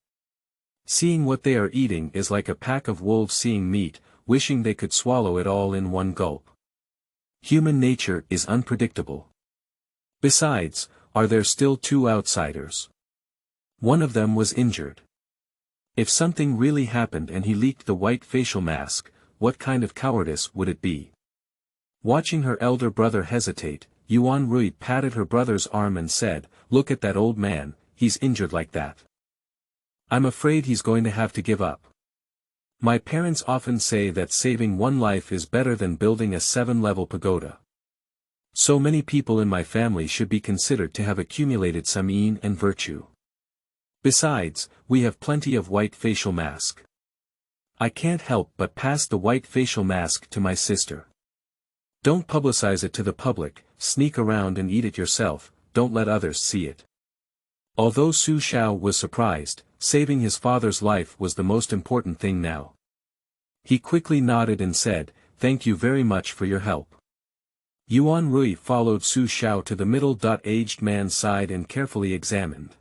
Seeing what they are eating is like a pack of wolves seeing meat, wishing they could swallow it all in one gulp. Human nature is unpredictable. Besides, are there still two outsiders? One of them was injured. If something really happened and he leaked the white facial mask, what kind of cowardice would it be? Watching her elder brother hesitate, Yuan Rui patted her brother's arm and said, "Look at that old man, he's injured like that. I'm afraid he's going to have to give up. My parents often say that saving one life is better than building a 7-level pagoda. So many people in my family should be considered to have accumulated some yin and virtue. Besides, we have plenty of white facial mask. I can't help but pass the white facial mask to my sister. Don't publicize it to the public, sneak around and eat it yourself, don't let others see it." Although Su Xiao was surprised, saving his father's life was the most important thing now. He quickly nodded and said, "Thank you very much for your help." Yuan Rui followed Su Xiao to the middle-aged man's side and carefully examined.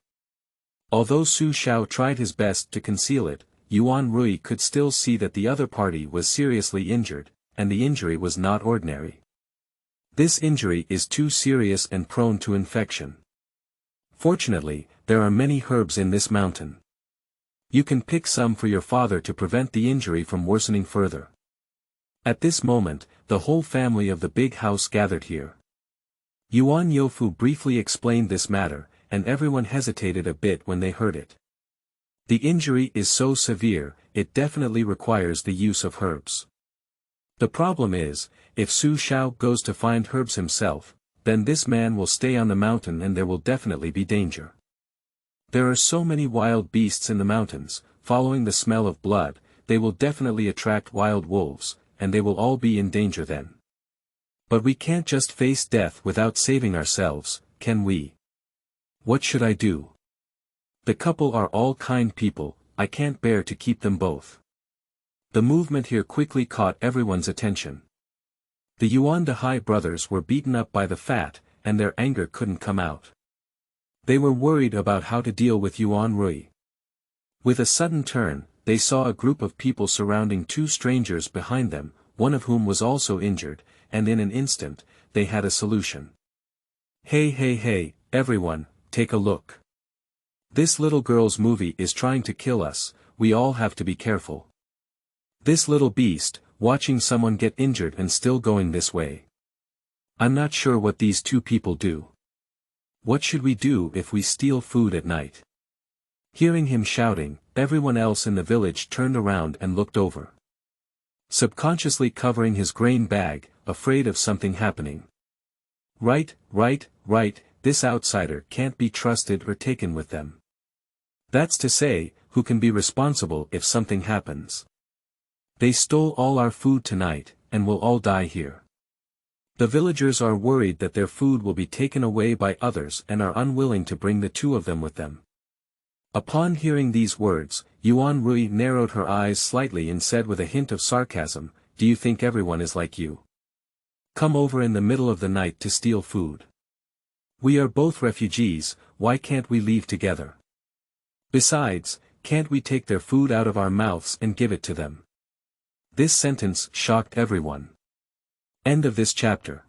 Although Su Xiao tried his best to conceal it, Yuan Rui could still see that the other party was seriously injured, and the injury was not ordinary. This injury is too serious and prone to infection. Fortunately, there are many herbs in this mountain. You can pick some for your father to prevent the injury from worsening further. At this moment, the whole family of the big house gathered here. Yuan Youfu briefly explained this matter, and everyone hesitated a bit when they heard it. The injury is so severe, it definitely requires the use of herbs. The problem is, if Su Xiao goes to find herbs himself, then this man will stay on the mountain and there will definitely be danger. There are so many wild beasts in the mountains, following the smell of blood, they will definitely attract wild wolves, and they will all be in danger then. But we can't just face death without saving ourselves, can we? What should I do? The couple are all kind people, I can't bear to keep them both. The movement here quickly caught everyone's attention. The Yuan Dahai brothers were beaten up by the fat, and their anger couldn't come out. They were worried about how to deal with Yuan Rui. With a sudden turn, they saw a group of people surrounding two strangers behind them, one of whom was also injured, and in an instant, they had a solution. Hey, everyone, take a look. This little girl's movie is trying to kill us, we all have to be careful. This little beast, watching someone get injured and still going this way. I'm not sure what these two people do. What should we do if we steal food at night? Hearing him shouting, everyone else in the village turned around and looked over. Subconsciously covering his grain bag, afraid of something happening. Right, this outsider can't be trusted or taken with them. That's to say, who can be responsible if something happens? They stole all our food tonight, and we'll all die here. The villagers are worried that their food will be taken away by others and are unwilling to bring the two of them with them. Upon hearing these words, Yuan Rui narrowed her eyes slightly and said with a hint of sarcasm, "Do you think everyone is like you? Come over in the middle of the night to steal food. We are both refugees, why can't we leave together? Besides, can't we take their food out of our mouths and give it to them?" This sentence shocked everyone. End of this chapter.